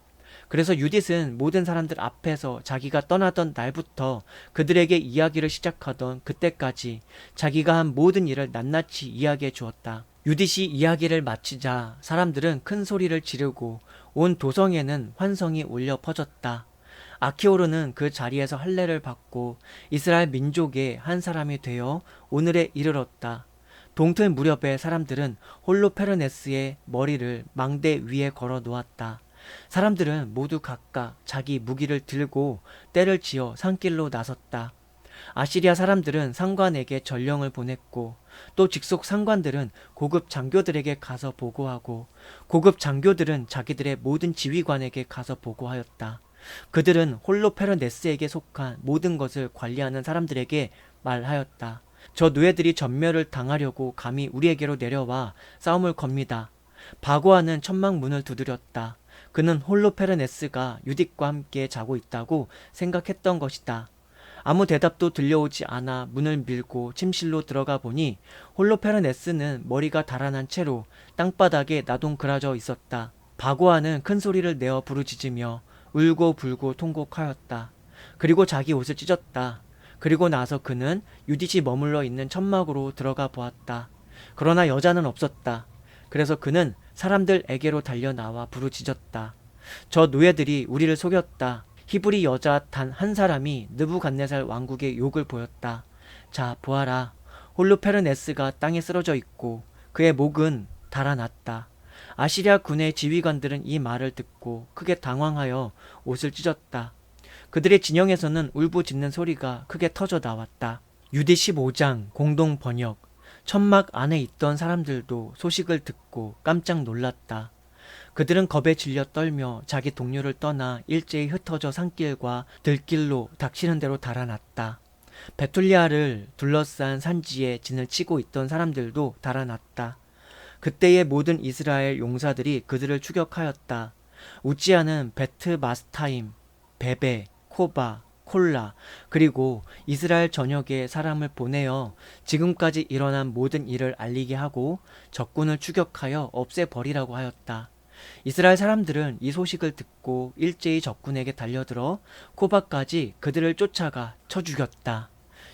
그래서 유딧은 모든 사람들 앞에서 자기가 떠나던 날부터 그들에게 이야기를 시작하던 그때까지 자기가 한 모든 일을 낱낱이 이야기해 주었다. 유딧이 이야기를 마치자 사람들은 큰 소리를 지르고 온 도성에는 환성이 울려 퍼졌다. 아키오르는 그 자리에서 할례를 받고 이스라엘 민족의 한 사람이 되어 오늘에 이르렀다. 동틀 무렵에 사람들은 홀로페르네스의 머리를 망대 위에 걸어 놓았다. 사람들은 모두 각각 자기 무기를 들고 떼를 지어 산길로 나섰다. 아시리아 사람들은 상관에게 전령을 보냈고 또 직속 상관들은 고급 장교들에게 가서 보고하고 고급 장교들은 자기들의 모든 지휘관에게 가서 보고하였다. 그들은 홀로페르네스에게 속한 모든 것을 관리하는 사람들에게 말하였다. 저 노예들이 전멸을 당하려고 감히 우리에게로 내려와 싸움을 겁니다. 바고아는 천막 문을 두드렸다. 그는 홀로페르네스가 유딧과 함께 자고 있다고 생각했던 것이다. 아무 대답도 들려오지 않아 문을 밀고 침실로 들어가 보니 홀로페르네스는 머리가 달아난 채로 땅바닥에 나동그라져 있었다. 바고아는 큰 소리를 내어 부르짖으며 울고 불고 통곡하였다. 그리고 자기 옷을 찢었다. 그리고 나서 그는 유딧이 머물러 있는 천막으로 들어가 보았다. 그러나 여자는 없었다. 그래서 그는 사람들에게로 달려나와 부르짖었다. 저 노예들이 우리를 속였다. 히브리 여자 단 한 사람이 느부갓네살 왕국의 욕을 보였다. 자, 보아라. 홀로페르네스가 땅에 쓰러져 있고 그의 목은 달아났다. 아시리아 군의 지휘관들은 이 말을 듣고 크게 당황하여 옷을 찢었다. 그들의 진영에서는 울부짖는 소리가 크게 터져 나왔다. 유딧 15장 공동 번역. 천막 안에 있던 사람들도 소식을 듣고 깜짝 놀랐다. 그들은 겁에 질려 떨며 자기 동료를 떠나 일제히 흩어져 산길과 들길로 닥치는 대로 달아났다. 베툴리아를 둘러싼 산지에 진을 치고 있던 사람들도 달아났다. 그때의 모든 이스라엘 용사들이 그들을 추격하였다. 우찌야는 베트 마스타임, 베베, 코바, 콜라, 그리고 이스라엘 전역에 사람을 보내어 지금까지 일어난 모든 일을 알리게 하고 적군을 추격하여 없애버리라고 하였다. 이스라엘 사람들은 이 소식을 듣고 일제히 적군에게 달려들어 코바까지 그들을 쫓아가 쳐 죽였다.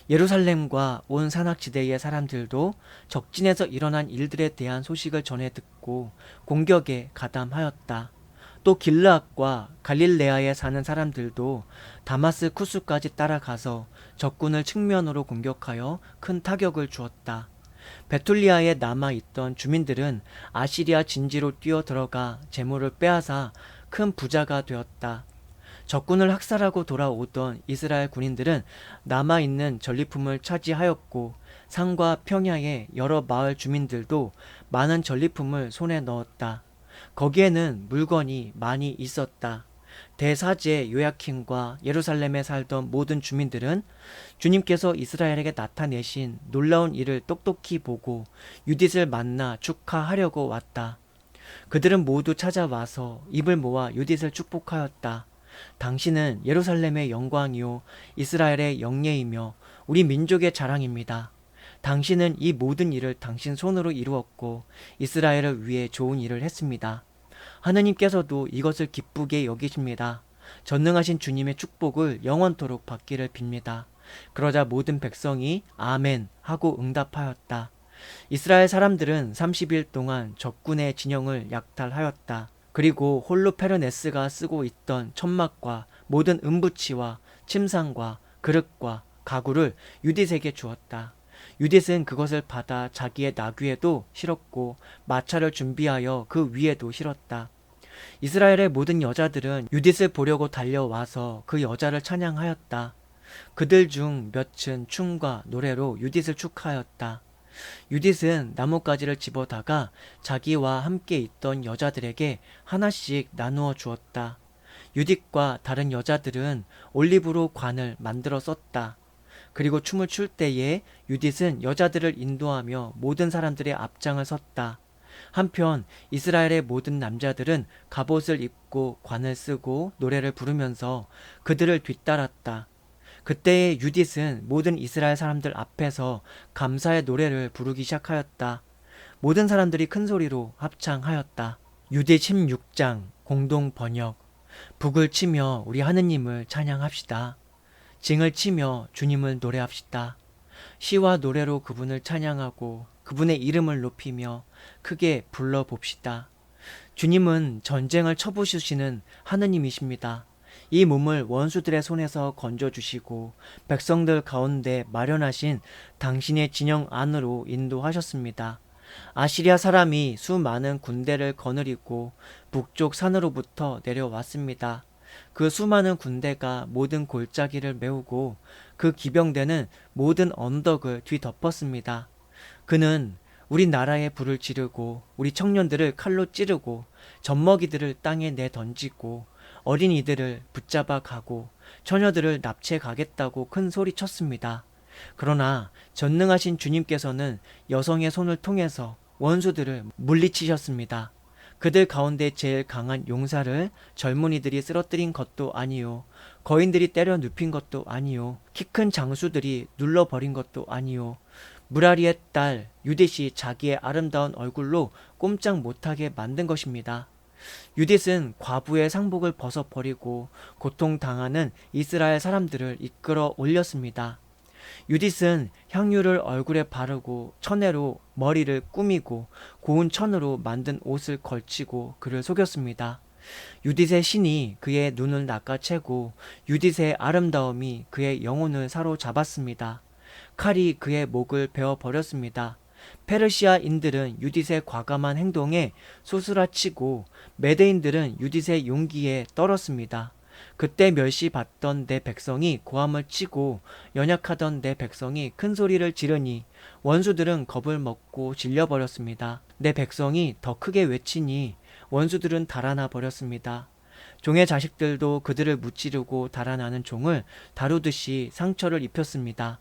예루살렘과 온 산악지대의 사람들도 적진에서 일어난 일들에 대한 소식을 전해 듣고 공격에 가담하였다. 또 길르앗과 갈릴레아에 사는 사람들도 다마스쿠스까지 따라가서 적군을 측면으로 공격하여 큰 타격을 주었다. 베툴리아에 남아있던 주민들은 아시리아 진지로 뛰어들어가 재물을 빼앗아 큰 부자가 되었다. 적군을 학살하고 돌아오던 이스라엘 군인들은 남아있는 전리품을 차지하였고 산과 평야의 여러 마을 주민들도 많은 전리품을 손에 넣었다. 거기에는 물건이 많이 있었다. 대사제 요야킨과 예루살렘에 살던 모든 주민들은 주님께서 이스라엘에게 나타내신 놀라운 일을 똑똑히 보고 유딧을 만나 축하하려고 왔다. 그들은 모두 찾아와서 입을 모아 유딧을 축복하였다. 당신은 예루살렘의 영광이요 이스라엘의 영예이며 우리 민족의 자랑입니다. 당신은 이 모든 일을 당신 손으로 이루었고 이스라엘을 위해 좋은 일을 했습니다. 하느님께서도 이것을 기쁘게 여기십니다. 전능하신 주님의 축복을 영원토록 받기를 빕니다. 그러자 모든 백성이 아멘 하고 응답하였다. 이스라엘 사람들은 30일 동안 적군의 진영을 약탈하였다. 그리고 홀로페르네스가 쓰고 있던 천막과 모든 은부치와 침상과 그릇과 가구를 유딧에게 주었다. 유딧은 그것을 받아 자기의 나귀에도 실었고 마차를 준비하여 그 위에도 실었다. 이스라엘의 모든 여자들은 유딧을 보려고 달려와서 그 여자를 찬양하였다. 그들 중 몇은 춤과 노래로 유딧을 축하하였다. 유딧은 나뭇가지를 집어다가 자기와 함께 있던 여자들에게 하나씩 나누어 주었다. 유딧과 다른 여자들은 올리브로 관을 만들어 썼다. 그리고 춤을 출 때에 유딧은 여자들을 인도하며 모든 사람들의 앞장을 섰다. 한편 이스라엘의 모든 남자들은 갑옷을 입고 관을 쓰고 노래를 부르면서 그들을 뒤따랐다. 그때의 유딧은 모든 이스라엘 사람들 앞에서 감사의 노래를 부르기 시작하였다. 모든 사람들이 큰 소리로 합창하였다. 유딧 16장 공동 번역. 북을 치며 우리 하느님을 찬양합시다. 징을 치며 주님을 노래합시다. 시와 노래로 그분을 찬양하고 그분의 이름을 높이며 크게 불러봅시다. 주님은 전쟁을 쳐부수시는 하느님이십니다. 이 몸을 원수들의 손에서 건져주시고 백성들 가운데 마련하신 당신의 진영 안으로 인도하셨습니다. 아시리아 사람이 수많은 군대를 거느리고 북쪽 산으로부터 내려왔습니다. 그 수많은 군대가 모든 골짜기를 메우고 그 기병대는 모든 언덕을 뒤덮었습니다. 그는 우리 나라에 불을 지르고 우리 청년들을 칼로 찌르고 젖먹이들을 땅에 내던지고 어린이들을 붙잡아 가고 처녀들을 납치해 가겠다고 큰 소리쳤습니다. 그러나 전능하신 주님께서는 여성의 손을 통해서 원수들을 물리치셨습니다. 그들 가운데 제일 강한 용사를 젊은이들이 쓰러뜨린 것도 아니요, 거인들이 때려 눕힌 것도 아니요, 키 큰 장수들이 눌러버린 것도 아니요, 무라리의 딸 유딧이 자기의 아름다운 얼굴로 꼼짝 못하게 만든 것입니다. 유딧은 과부의 상복을 벗어버리고 고통당하는 이스라엘 사람들을 이끌어 올렸습니다. 유딧은 향유를 얼굴에 바르고 천내로 머리를 꾸미고 고운 천으로 만든 옷을 걸치고 그를 속였습니다. 유딧의 신이 그의 눈을 낚아채고 유딧의 아름다움이 그의 영혼을 사로잡았습니다. 칼이 그의 목을 베어버렸습니다. 페르시아인들은 유딧의 과감한 행동에 소스라치고 메대인들은 유딧의 용기에 떨었습니다. 그때 멸시받던 내 백성이 고함을 치고 연약하던 내 백성이 큰 소리를 지르니 원수들은 겁을 먹고 질려버렸습니다. 내 백성이 더 크게 외치니 원수들은 달아나 버렸습니다. 종의 자식들도 그들을 무찌르고 달아나는 종을 다루듯이 상처를 입혔습니다.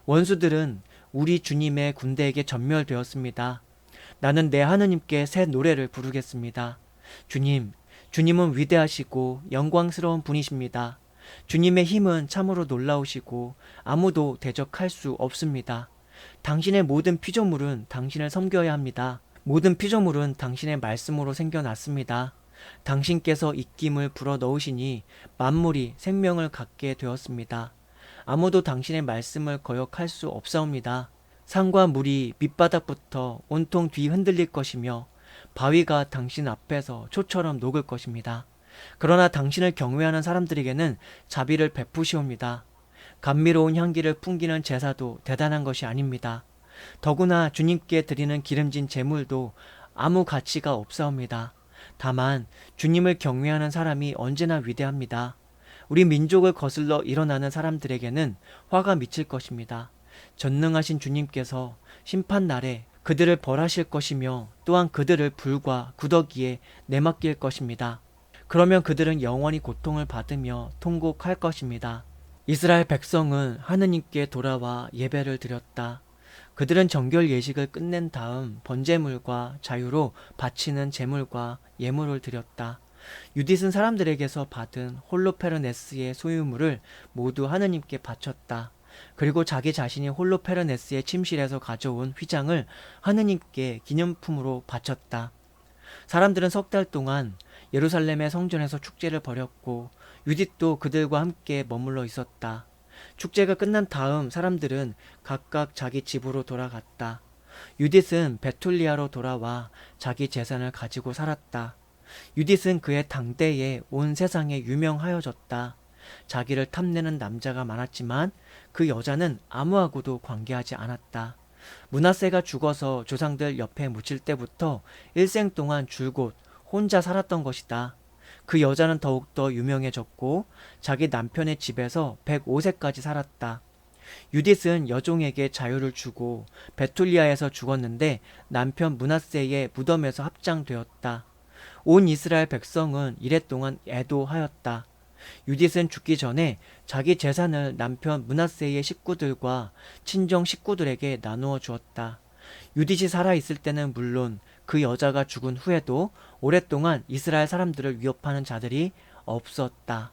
원수들은 우리 주님의 군대에게 전멸되었습니다. 나는 내 하느님께 새 노래를 부르겠습니다. 주님, 주님은 위대하시고 영광스러운 분이십니다. 주님의 힘은 참으로 놀라우시고 아무도 대적할 수 없습니다. 당신의 모든 피조물은 당신을 섬겨야 합니다. 모든 피조물은 당신의 말씀으로 생겨났습니다. 당신께서 입김을 불어 넣으시니 만물이 생명을 갖게 되었습니다. 아무도 당신의 말씀을 거역할 수 없사옵니다. 산과 물이 밑바닥부터 온통 뒤흔들릴 것이며 바위가 당신 앞에서 초처럼 녹을 것입니다. 그러나 당신을 경외하는 사람들에게는 자비를 베푸시옵니다. 감미로운 향기를 풍기는 제사도 대단한 것이 아닙니다. 더구나 주님께 드리는 기름진 제물도 아무 가치가 없사옵니다. 다만 주님을 경외하는 사람이 언제나 위대합니다. 우리 민족을 거슬러 일어나는 사람들에게는 화가 미칠 것입니다. 전능하신 주님께서 심판날에 그들을 벌하실 것이며 또한 그들을 불과 구더기에 내맡길 것입니다. 그러면 그들은 영원히 고통을 받으며 통곡할 것입니다. 이스라엘 백성은 하느님께 돌아와 예배를 드렸다. 그들은 정결 예식을 끝낸 다음 번제물과 자유로 바치는 제물과 예물을 드렸다. 유딧은 사람들에게서 받은 홀로페르네스의 소유물을 모두 하느님께 바쳤다. 그리고 자기 자신이 홀로페르네스의 침실에서 가져온 휘장을 하느님께 기념품으로 바쳤다. 사람들은 석 달 동안 예루살렘의 성전에서 축제를 벌였고 유딧도 그들과 함께 머물러 있었다. 축제가 끝난 다음 사람들은 각각 자기 집으로 돌아갔다. 유딧은 베툴리아로 돌아와 자기 재산을 가지고 살았다. 유딧은 그의 당대에 온 세상에 유명하여졌다. 자기를 탐내는 남자가 많았지만 그 여자는 아무하고도 관계하지 않았다. 므낫세가 죽어서 조상들 옆에 묻힐 때부터 일생 동안 줄곧 혼자 살았던 것이다. 그 여자는 더욱더 유명해졌고 자기 남편의 집에서 105세까지 살았다. 유딧은 여종에게 자유를 주고 베툴리아에서 죽었는데 남편 므낫세의 무덤에서 합장되었다. 온 이스라엘 백성은 이랫동안 애도하였다. 유딧은 죽기 전에 자기 재산을 남편 므낫세의 식구들과 친정 식구들에게 나누어 주었다. 유딧이 살아있을 때는 물론 그 여자가 죽은 후에도 오랫동안 이스라엘 사람들을 위협하는 자들이 없었다.